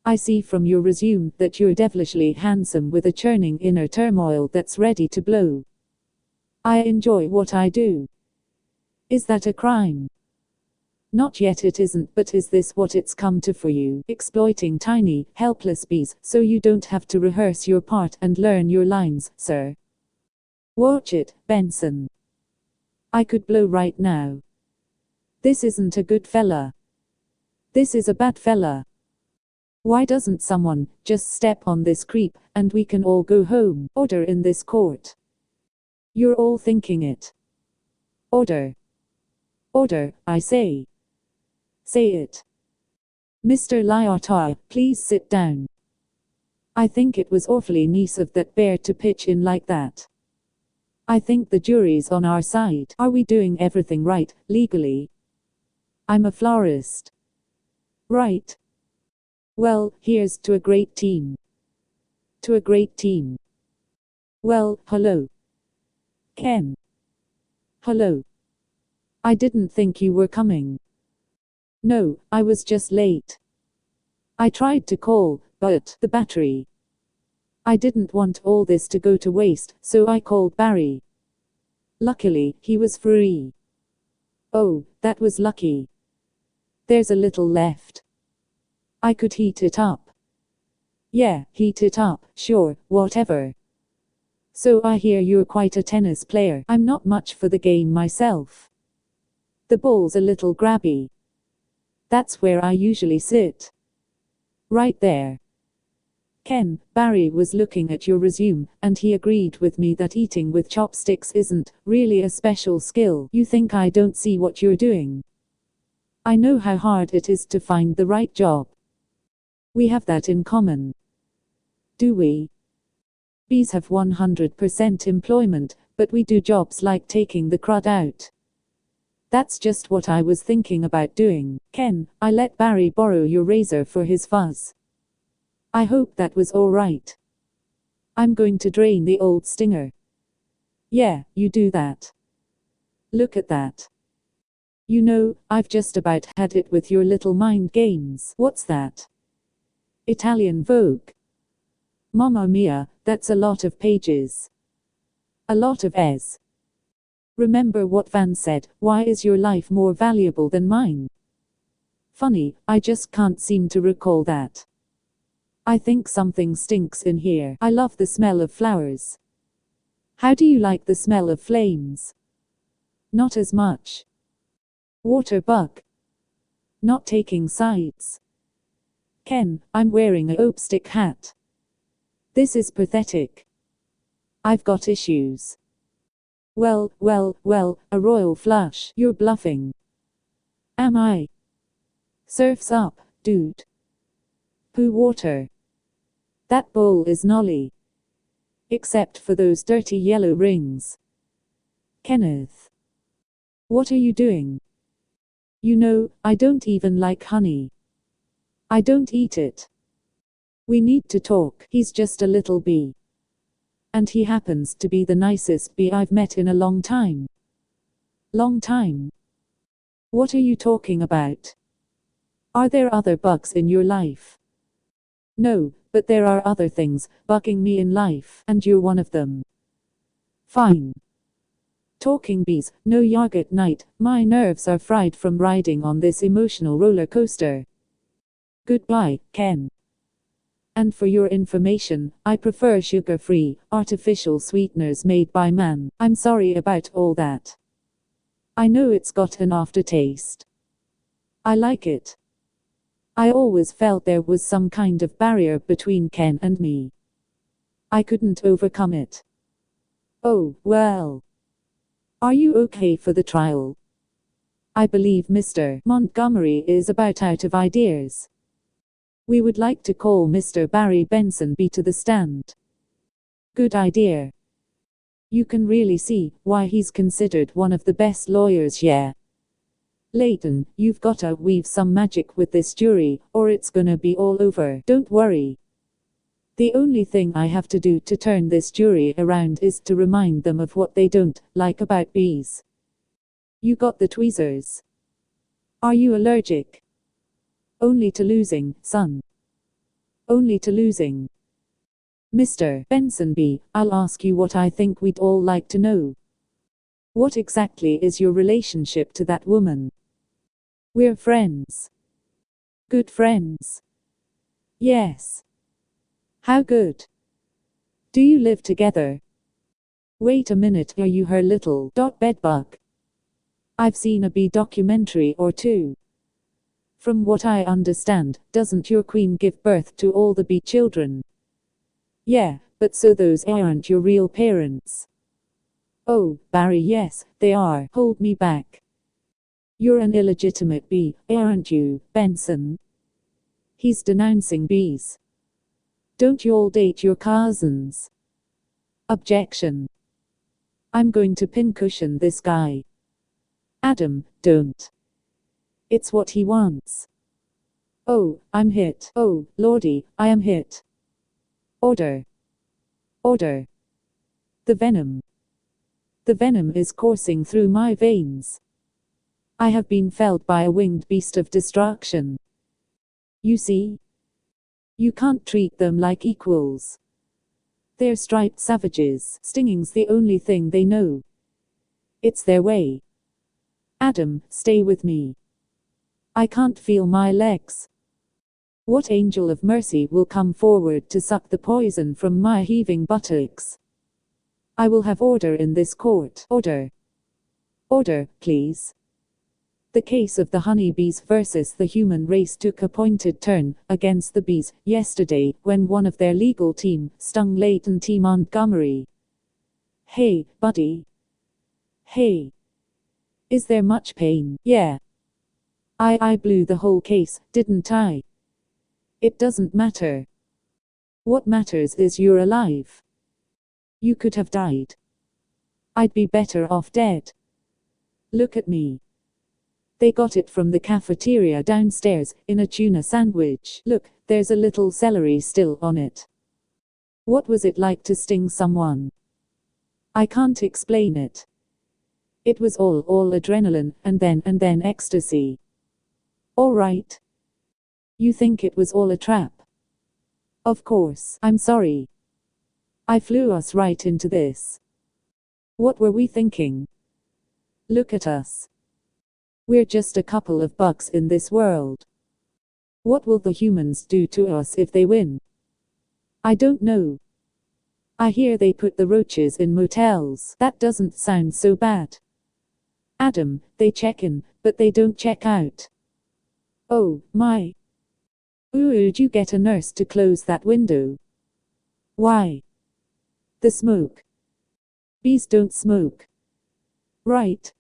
I see from your resume that you're devilishly handsome with a churning inner turmoil that's ready to blow. I enjoy what I do. Is that a crime? Not yet, it isn't, but is this what it's come to for you? Exploiting tiny, helpless bees, so you don't have to rehearse your part and learn your lines, sir. Watch it, Benson. I could blow right now. This isn't a good fella. This is a bad fella. Why doesn't someone just step on this creep, and we can all go home? Order in this court. You're all thinking it. Order. Order, I say. Say it. Mr. Lyotard, please sit down. I think it was awfully nice of that bear to pitch in like that. I think the jury's on our side. Are we doing everything right, legally? I'm a florist. Right. Well, here's to a great team. To a great team. Well, hello. Ken. Hello. I didn't think you were coming. No, I was just late. I tried to call, but the battery. I didn't want all this to go to waste, so I called Barry. Luckily, he was free. Oh, that was lucky. There's a little left. I could heat it up. Yeah, heat it up, sure, whatever. So I hear you're quite a tennis player. I'm not much for the game myself. The ball's a little grabby. That's where I usually sit. Right there. Ken, Barry was looking at your resume, and he agreed with me that eating with chopsticks isn't really a special skill. You think I don't see what you're doing? I know how hard it is to find the right job. We have that in common. Do we? Bees have 100% employment, but we do jobs like taking the crud out. That's just what I was thinking about doing. Ken, I let Barry borrow your razor for his fuzz. I hope that was all right. I'm going to drain the old stinger. Yeah, you do that. Look at that. You know, I've just about had it with your little mind games. What's that? Italian Vogue. Mamma mia, that's a lot of pages. A lot of S's. Remember what Van said, why is your life more valuable than mine? Funny, I just can't seem to recall that. I think something stinks in here. I love the smell of flowers. How do you like the smell of flames? Not as much. Water bug. Not taking sides. Ken, I'm wearing a Oapstick hat. This is pathetic. I've got issues. Well, a royal flush. You're bluffing. Am I? Surf's up, dude. Poo water. That bowl is nolly. Except for those dirty yellow rings. Kenneth. What are you doing? You know, I don't even like honey. I don't eat it. We need to talk. He's just a little bee. And he happens to be the nicest bee I've met in a long time. Long time? What are you talking about? Are there other bugs in your life? No, but there are other things bugging me in life, and you're one of them. Fine. Talking bees, no yogurt night, my nerves are fried from riding on this emotional roller coaster. Goodbye, Ken. And for your information, I prefer sugar-free, artificial sweeteners made by man. I'm sorry about all that. I know it's got an aftertaste. I like it. I always felt there was some kind of barrier between Ken and me. I couldn't overcome it. Oh, well. Are you okay for the trial? I believe Mr. Montgomery is about out of ideas. We would like to call Mr. Barry Benson B to the stand. Good idea. You can really see why he's considered one of the best lawyers, yeah. Leighton, you've gotta weave some magic with this jury, or it's gonna be all over. Don't worry. The only thing I have to do to turn this jury around is to remind them of what they don't like about bees. You got the tweezers. Are you allergic? Only to losing, son. Only to losing. Mr. Benson B, I'll ask you what I think we'd all like to know. What exactly is your relationship to that woman? We're friends. Good friends. Yes. How good. Do you live together? Wait a minute, are you her little bedbug? I've seen a bee documentary or two. From what I understand, doesn't your queen give birth to all the bee children? Yeah, but so those aren't your real parents. Oh, Barry, yes, they are. Hold me back. You're an illegitimate bee, aren't you, Benson? He's denouncing bees. Don't you all date your cousins? Objection. I'm going to pincushion this guy. Adam, don't. It's what he wants. Oh, I'm hit. Oh, lordy, I am hit. Order. Order. The venom. The venom is coursing through my veins. I have been felled by a winged beast of destruction. You see? You can't treat them like equals. They're striped savages. Stinging's the only thing they know. It's their way. Adam, stay with me. I can't feel my legs. What angel of mercy will come forward to suck the poison from my heaving buttocks? I will have order in this court. Order. Order, please. The case of the honeybees versus the human race took a pointed turn against the bees yesterday when one of their legal team stung Leighton T. Montgomery. Hey, buddy. Hey. Is there much pain? Yeah. I blew the whole case, didn't I? It doesn't matter. What matters is you're alive. You could have died. I'd be better off dead. Look at me. They got it from the cafeteria downstairs, in a tuna sandwich. Look, there's a little celery still on it. What was it like to sting someone? I can't explain it. It was all adrenaline, and then ecstasy. All right. You think it was all a trap? Of course. I'm sorry. I flew us right into this. What were we thinking? Look at us. We're just a couple of bugs in this world. What will the humans do to us if they win? I don't know. I hear they put the roaches in motels. That doesn't sound so bad. Adam, they check in, but they don't check out. Oh, my. Would you get a nurse to close that window? Why? The smoke. Bees don't smoke. Right.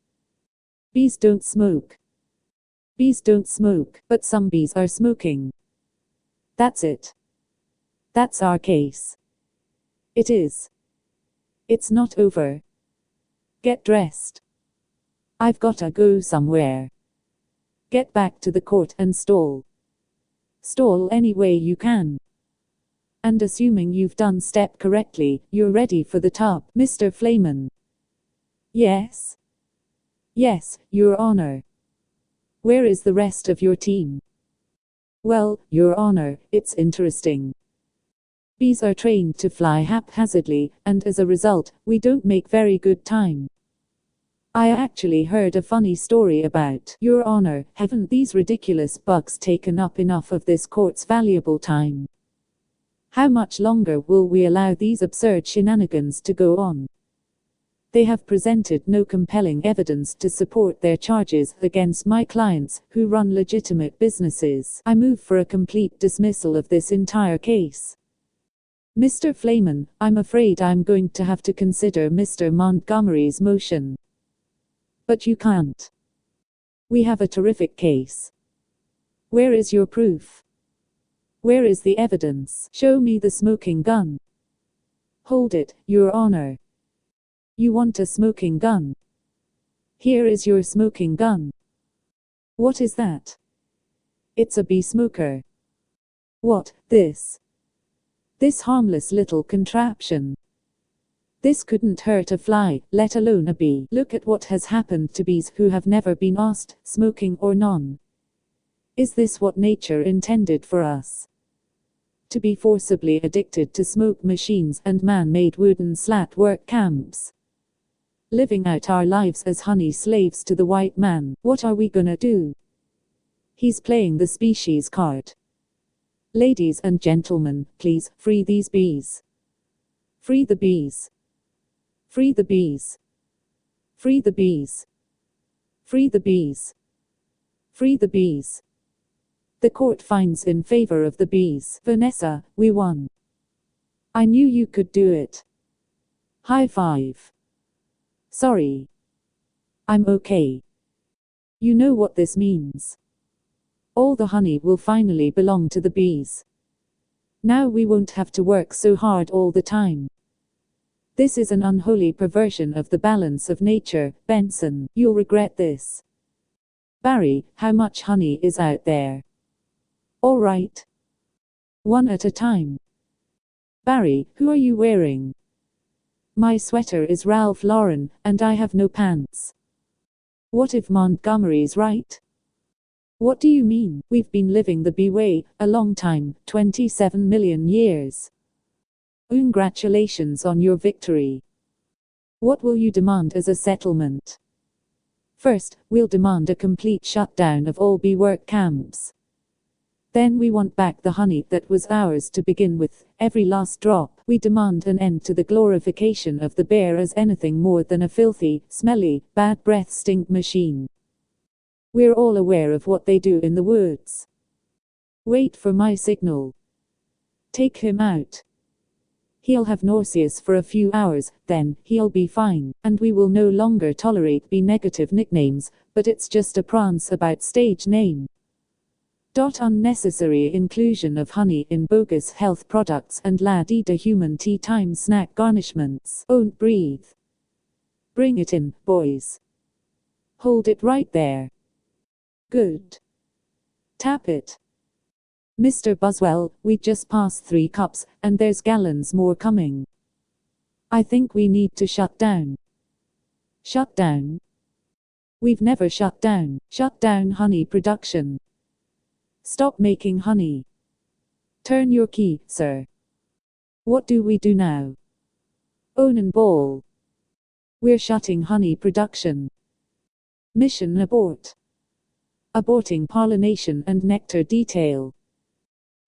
Bees don't smoke. Bees don't smoke, but some bees are smoking. That's it. That's our case. It is. It's not over. Get dressed. I've gotta go somewhere. Get back to the court and stall. Stall any way you can. And assuming you've done step correctly, you're ready for the top, Mr. Flayman. Yes? Yes, Your Honor. Where is the rest of your team? Well, Your Honor, it's interesting. Bees are trained to fly haphazardly, and as a result, we don't make very good time. I actually heard a funny story about, Your Honor, haven't these ridiculous bugs taken up enough of this court's valuable time? How much longer will we allow these absurd shenanigans to go on? They have presented no compelling evidence to support their charges against my clients, who run legitimate businesses. I move for a complete dismissal of this entire case. Mr. Flamen, I'm afraid I'm going to have to consider Mr. Montgomery's motion. But you can't. We have a terrific case. Where is your proof? Where is the evidence? Show me the smoking gun. Hold it, Your Honor. You want a smoking gun? Here is your smoking gun. What is that? It's a bee smoker. What, this? This harmless little contraption. This couldn't hurt a fly, let alone a bee. Look at what has happened to bees who have never been asked, smoking or none. Is this what nature intended for us? To be forcibly addicted to smoke machines and man-made wooden slat work camps? Living out our lives as honey slaves to the white man. What are we gonna do? He's playing the species card. Ladies and gentlemen, please, free these bees. Free the bees. Free the bees. Free the bees. Free the bees. Free the bees. The court finds in favor of the bees. Vanessa, we won. I knew you could do it. High five. Sorry. I'm okay. You know what this means. All the honey will finally belong to the bees. Now we won't have to work so hard all the time. This is an unholy perversion of the balance of nature, Benson. You'll regret this. Barry, how much honey is out there? All right. One at a time. Barry, who are you wearing? My sweater is Ralph Lauren, and I have no pants. What if Montgomery's right? What do you mean? We've been living the bee way a long time, 27 million years. Congratulations on your victory. What will you demand as a settlement? First, we'll demand a complete shutdown of all bee work camps. Then we want back the honey that was ours to begin with, every last drop. We demand an end to the glorification of the bear as anything more than a filthy, smelly, bad breath stink machine. We're all aware of what they do in the woods. Wait for my signal. Take him out. He'll have nauseous for a few hours, then he'll be fine, and we will no longer tolerate B-negative nicknames, but it's just a prance about stage name. Unnecessary inclusion of honey in bogus health products and la-di-da human tea time snack garnishments. Don't breathe. Bring it in, boys. Hold it right there. Good. Tap it. Mr. Buswell, we just passed 3 cups, and there's gallons more coming. I think we need to shut down. Shut down? We've never shut down. Shut down honey production. Stop making honey. Turn your key, sir. What do we do now? Onan ball. We're shutting honey production. Mission abort. Aborting pollination and nectar detail.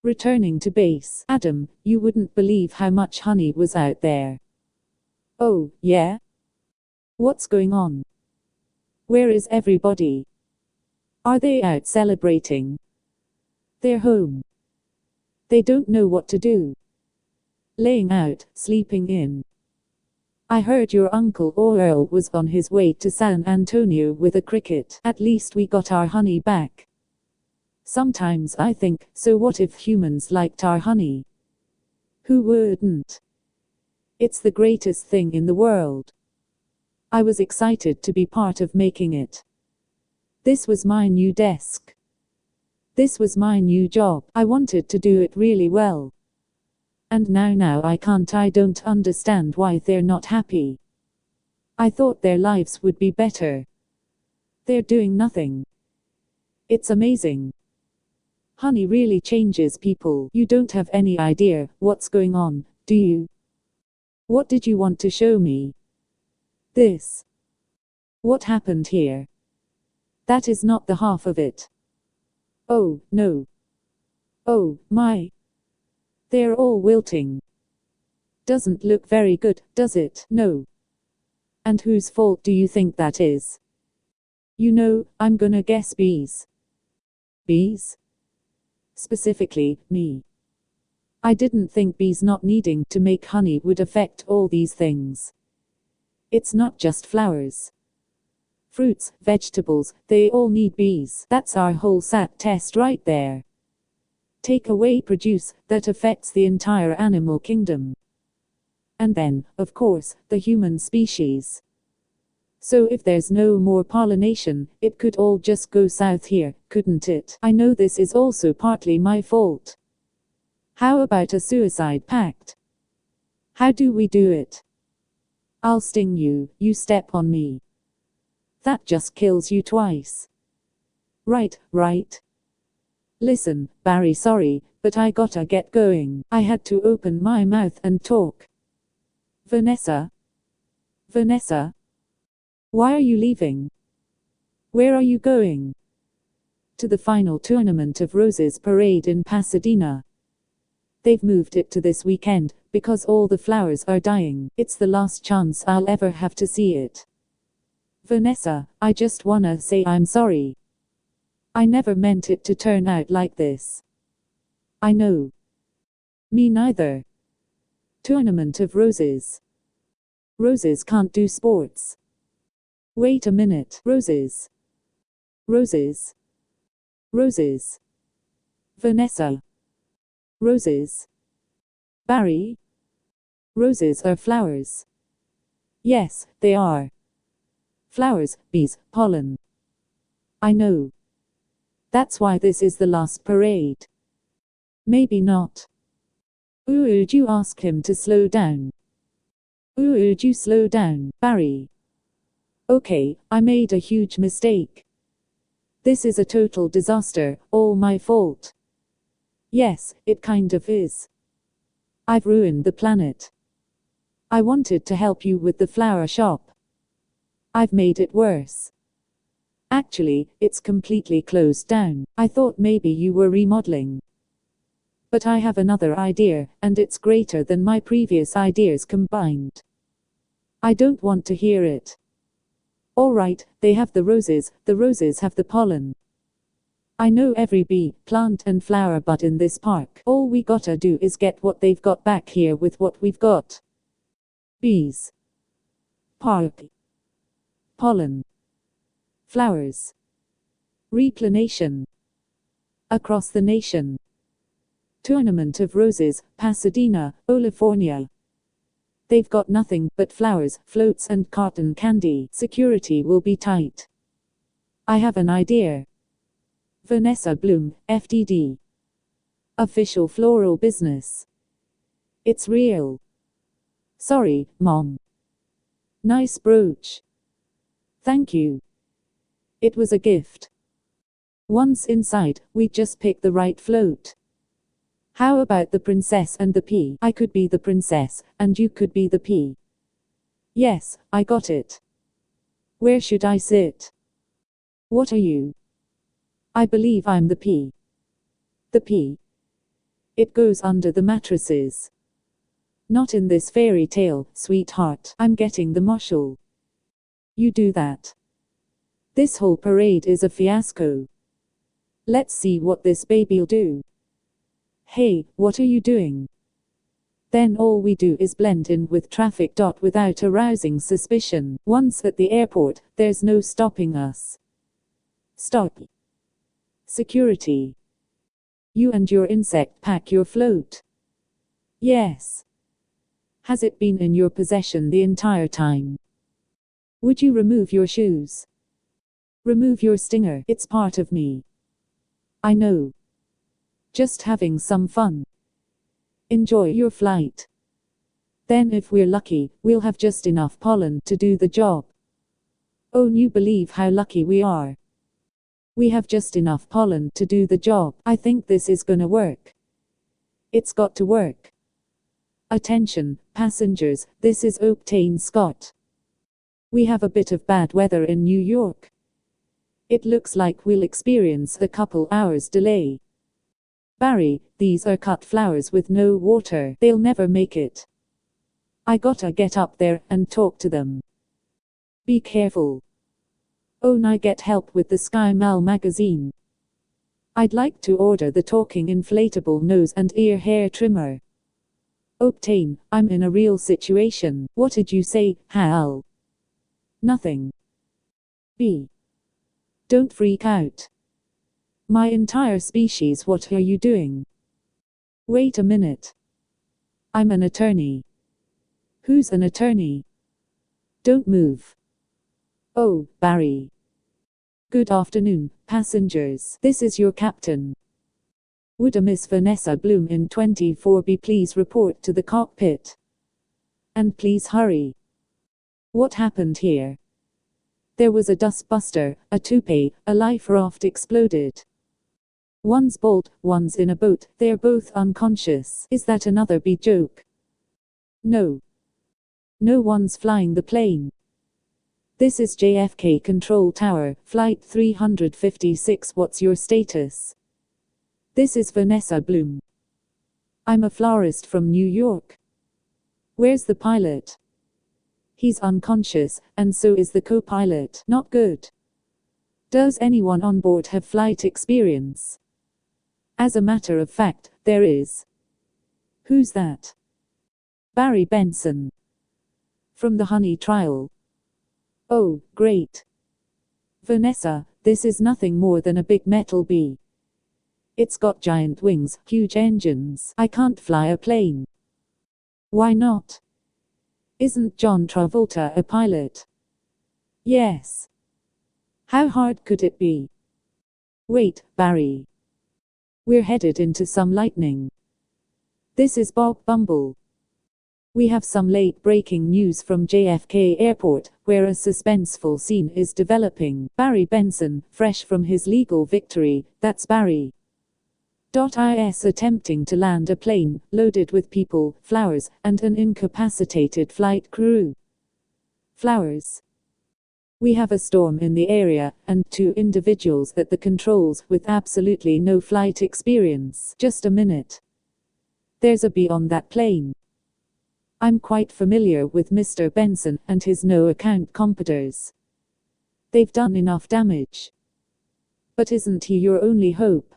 Returning to base. Adam, you wouldn't believe how much honey was out there. Oh, yeah? What's going on? Where is everybody? Are they out celebrating? They're home. They don't know what to do. Laying out, sleeping in. I heard your Uncle Earl was on his way to San Antonio with a cricket. At least we got our honey back. Sometimes I think, so what if humans liked our honey? Who wouldn't? It's the greatest thing in the world. I was excited to be part of making it. This was my new desk. This was my new job. I wanted to do it really well. And now I can't. I don't understand why they're not happy. I thought their lives would be better. They're doing nothing. It's amazing. Honey really changes people. You don't have any idea what's going on, do you? What did you want to show me? This. What happened here? That is not the half of it. Oh, no. Oh, my. They're all wilting. Doesn't look very good, does it? No. And whose fault do you think that is? You know, I'm gonna guess bees. Bees? Specifically, me. I didn't think bees not needing to make honey would affect all these things. It's not just flowers. Fruits, vegetables, they all need bees. That's our whole SAT test right there. Take away produce, that affects the entire animal kingdom. And then, of course, the human species. So if there's no more pollination, it could all just go south here, couldn't it? I know this is also partly my fault. How about a suicide pact? How do we do it? I'll sting you, you step on me. That just kills you twice. Right, right. Listen, Barry, sorry, but I gotta get going. I had to open my mouth and talk. Vanessa? Vanessa? Why are you leaving? Where are you going? To the final Tournament of Roses parade in Pasadena. They've moved it to this weekend, because all the flowers are dying. It's the last chance I'll ever have to see it. Vanessa, I just wanna say I'm sorry. I never meant it to turn out like this. I know. Me neither. Tournament of Roses. Roses can't do sports. Wait a minute. Roses. Roses. Roses. Vanessa. Roses. Barry. Roses are flowers. Yes, they are. Flowers, bees, pollen. I know. That's why this is the last parade. Maybe not. Would you ask him to slow down? Would you slow down, Barry? Okay, I made a huge mistake. This is a total disaster, all my fault. Yes, it kind of is. I've ruined the planet. I wanted to help you with the flower shop. I've made it worse. Actually, it's completely closed down. I thought maybe you were remodeling. But I have another idea, and it's greater than my previous ideas combined. I don't want to hear it. Alright, they have the roses have the pollen. I know every bee, plant and flower bud in this park. All we gotta do is get what they've got back here with what we've got. Bees. Park. Pollen. Flowers. Replenation. Across the nation. Tournament of Roses, Pasadena, California. They've got nothing but flowers, floats and cotton candy. Security will be tight. I have an idea. Vanessa Bloom, FDD. Official floral business. It's real. Sorry, Mom. Nice brooch. Thank you. It was a gift. Once inside, we just pick the right float. How about the princess and the pea? I could be the princess, and you could be the pea. Yes, I got it. Where should I sit? What are you? I believe I'm the pea. The pea. It goes under the mattresses. Not in this fairy tale, sweetheart. I'm getting the mushel. You do that. This whole parade is a fiasco. Let's see what this baby'll do. Hey, what are you doing? Then all we do is blend in with traffic. Without arousing suspicion. Once at the airport, there's no stopping us. Stop. Security. You and your insect pack your float. Yes. Has it been in your possession the entire time? Would you remove your shoes? Remove your stinger. It's part of me. I know. Just having some fun. Enjoy your flight. Then if we're lucky, we'll have just enough pollen to do the job. Oh, you believe how lucky we are. We have just enough pollen to do the job. I think this is gonna work. It's got to work. Attention, passengers, this is Octane Scott. We have a bit of bad weather in New York. It looks like we'll experience a couple hours delay. Barry, these are cut flowers with no water. They'll never make it. I gotta get up there and talk to them. Be careful. Oh, and I get help with the Sky Mal magazine. I'd like to order the talking inflatable nose and ear hair trimmer. Octane, I'm in a real situation. What did you say, Hal? Nothing. B. Don't freak out. My entire species, what are you doing? Wait a minute. I'm an attorney. Who's an attorney? Don't move. Oh, Barry. Good afternoon, passengers. This is your captain. Would a Miss Vanessa Bloom in 24B please report to the cockpit? And please hurry. What happened here? There was a dustbuster, a toupee, a life raft exploded. One's bald, one's in a boat, they're both unconscious. Is that another B joke? No. No one's flying the plane. This is JFK Control Tower, Flight 356. What's your status? This is Vanessa Bloom. I'm a florist from New York. Where's the pilot? He's unconscious, and so is the co-pilot. Not good. Does anyone on board have flight experience? As a matter of fact, there is. Who's that? Barry Benson. From the Honey Trial. Oh, great. Vanessa, this is nothing more than a big metal bee. It's got giant wings, huge engines. I can't fly a plane. Why not? Isn't John Travolta a pilot? Yes. How hard could it be? Wait, Barry. We're headed into some lightning. This is Bob Bumble. We have some late-breaking news from JFK Airport, where a suspenseful scene is developing. Barry Benson, fresh from his legal victory, that's Barry. .is attempting to land a plane, loaded with people, flowers, and an incapacitated flight crew. Flowers. We have a storm in the area, and 2 individuals at the controls with absolutely no flight experience. Just a minute. There's a bee on that plane. I'm quite familiar with Mr. Benson and his no-account competitors. They've done enough damage. But isn't he your only hope?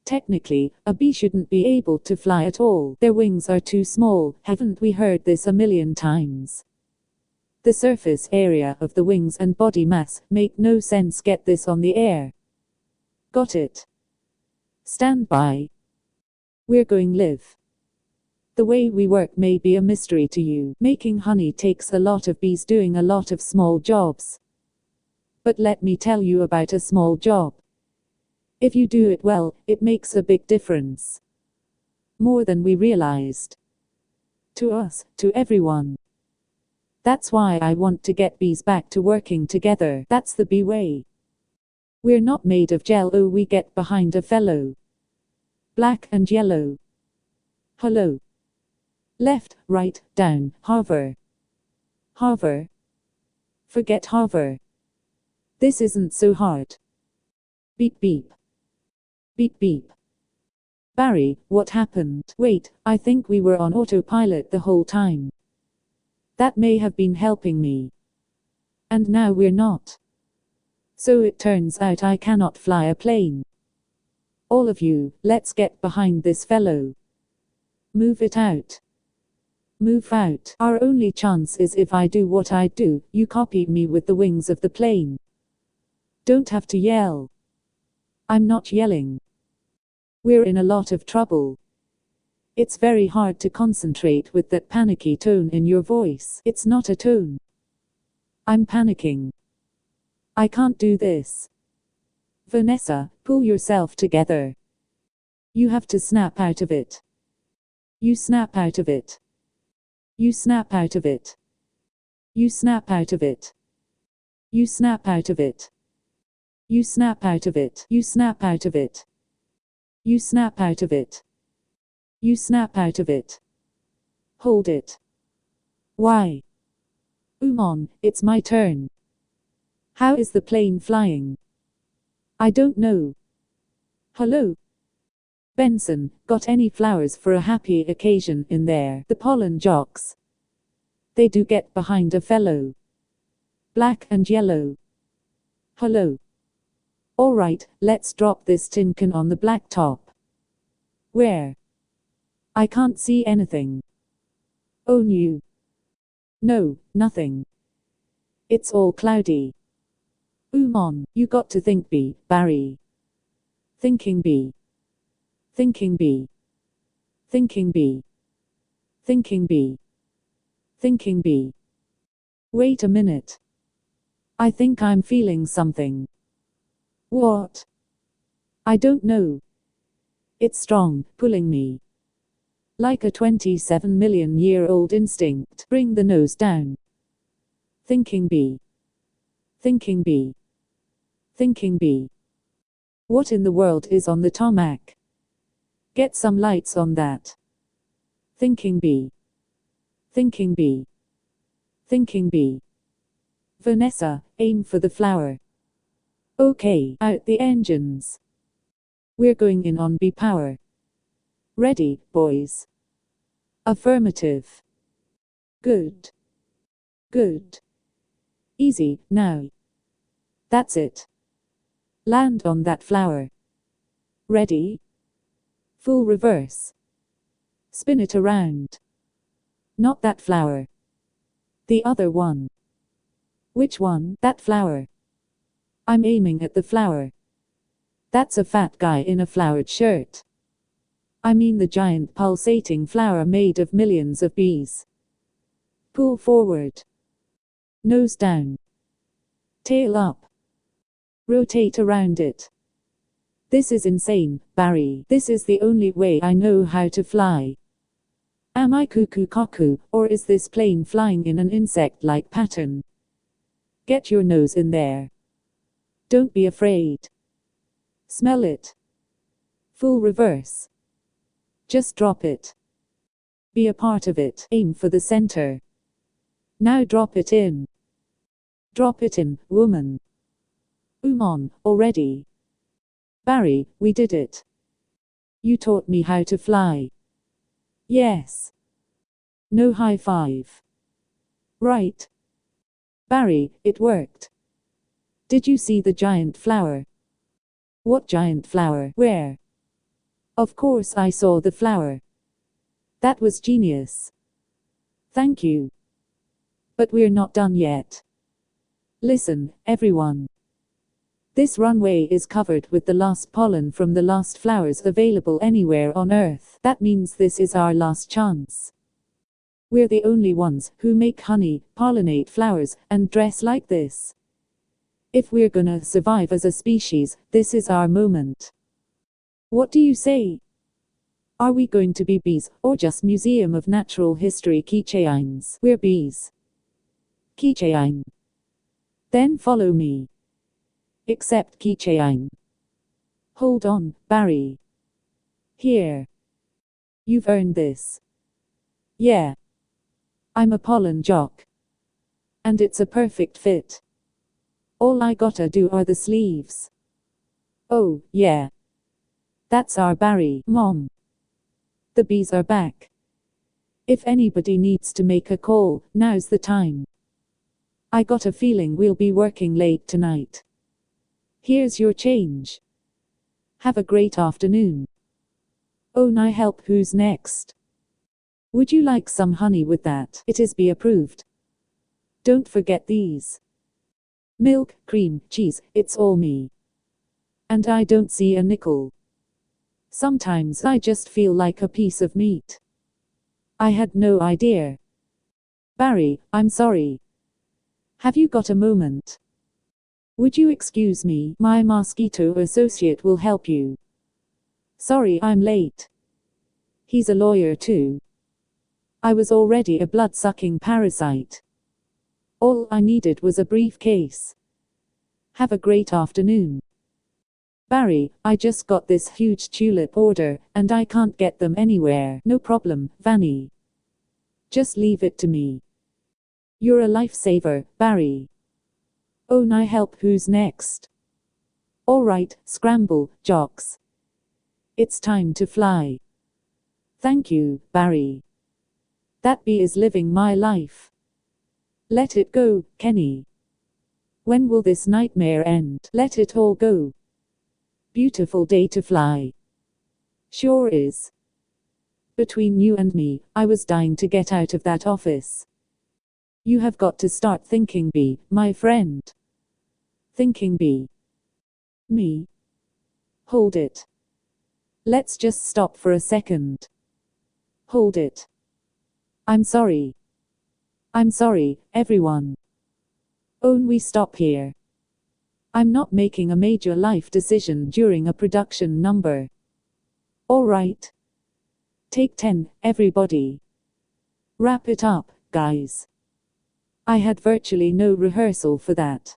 Technically, a bee shouldn't be able to fly at all. Their wings are too small. Haven't we heard this a million times? The surface area of the wings and body mass make no sense. Get this on the air. Got it. Stand by. We're going live. The way we work may be a mystery to you. Making honey takes a lot of bees doing a lot of small jobs. But let me tell you about a small job. If you do it well, it makes a big difference. More than we realized. To us, to everyone. That's why I want to get bees back to working together. That's the bee way. We're not made of gel. Oh, we get behind a fellow. Black and yellow. Hello. Left, right, down, hover. Hover. Forget hover. This isn't so hard. Beep beep. Beep beep. Barry, what happened? Wait, I think we were on autopilot the whole time. That may have been helping me. And now we're not. So it turns out I cannot fly a plane. All of you, let's get behind this fellow. Move it out. Move out. Our only chance is if I do what I do, you copy me with the wings of the plane. Don't have to yell. I'm not yelling. We're in a lot of trouble. It's very hard to concentrate with that panicky tone in your voice. It's not a tone. I'm panicking. I can't do this. Vanessa, pull yourself together. You have to snap out of it. You snap out of it. You snap out of it. You snap out of it. You snap out of it. You snap out of it. You snap out of it. You snap out of it. You snap out of it. Hold it. Why? On, it's my turn. How is the plane flying? I don't know. Hello? Benson, got any flowers for a happy occasion in there? The pollen jocks. They do get behind a fellow. Black and yellow. Hello. All right, let's drop this tin can on the black top. Where? I can't see anything. Oh no. No, nothing. It's all cloudy. On, you got to think B, Barry. Thinking B. Thinking B. Thinking B. Thinking B. Thinking B. Wait a minute. I think I'm feeling something. What? I don't know. It's strong, pulling me. Like a 27-million-year-old instinct. Bring the nose down. Thinking B. Thinking B. Thinking B. What in the world is on the tarmac? Get some lights on that. Thinking B. Thinking B. Thinking B. Vanessa, aim for the flower. Okay, out the engines. We're going in on B power. Ready, boys? Affirmative. Good. Good. Easy, now. That's it. Land on that flower. Ready? Full reverse. Spin it around. Not that flower. The other one. Which one? That flower. I'm aiming at the flower. That's a fat guy in a flowered shirt. I mean the giant pulsating flower made of millions of bees. Pull forward. Nose down. Tail up. Rotate around it. This is insane, Barry. This is the only way I know how to fly. Am I cuckoo, or is this plane flying in an insect-like pattern? Get your nose in there. Don't be afraid. Smell it. Full reverse. Just drop it. Be a part of it. Aim for the center. Now drop it in. Drop it in, woman. On, already. Barry, we did it. You taught me how to fly. Yes. No high five. Right. Barry, it worked. Did you see the giant flower? What giant flower? Where? Of course I saw the flower. That was genius. Thank you. But we're not done yet. Listen, everyone. This runway is covered with the last pollen from the last flowers available anywhere on Earth. That means this is our last chance. We're the only ones who make honey, pollinate flowers, and dress like this. If we're gonna survive as a species, this is our moment. What do you say? Are we going to be bees, or just Museum of Natural History keychains? We're bees. Keychain. Then follow me. Accept keychain. Hold on, Barry. Here. You've earned this. Yeah. I'm a pollen jock. And it's a perfect fit. All I gotta do are the sleeves. Oh, yeah. That's our Barry, Mom. The bees are back. If anybody needs to make a call, now's the time. I got a feeling we'll be working late tonight. Here's your change. Have a great afternoon. Oh, now help, who's next? Would you like some honey with that? It is be approved. Don't forget these. Milk, cream, cheese, it's all me. And I don't see a nickel. Sometimes I just feel like a piece of meat. I had no idea. Barry, I'm sorry. Have you got a moment? Would you excuse me? My mosquito associate will help you. Sorry I'm late. He's a lawyer too. I was already a blood-sucking parasite. All I needed was a briefcase. Have a great afternoon. Barry, I just got this huge tulip order, and I can't get them anywhere. No problem, Vanny. Just leave it to me. You're a lifesaver, Barry. Oh, now help, who's next? All right, scramble, jocks. It's time to fly. Thank you, Barry. That bee is living my life. Let it go, Kenny. When will this nightmare end? Let it all go. Beautiful day to fly. Sure is. Between you and me, I was dying to get out of that office. You have got to start thinking bee, my friend. Thinking bee. Me. Hold it. Let's just stop for a second. Hold it. I'm sorry. I'm sorry, everyone. We stop here. I'm not making a major life decision during a production number. All right. Take 10, everybody. Wrap it up, guys. I had virtually no rehearsal for that.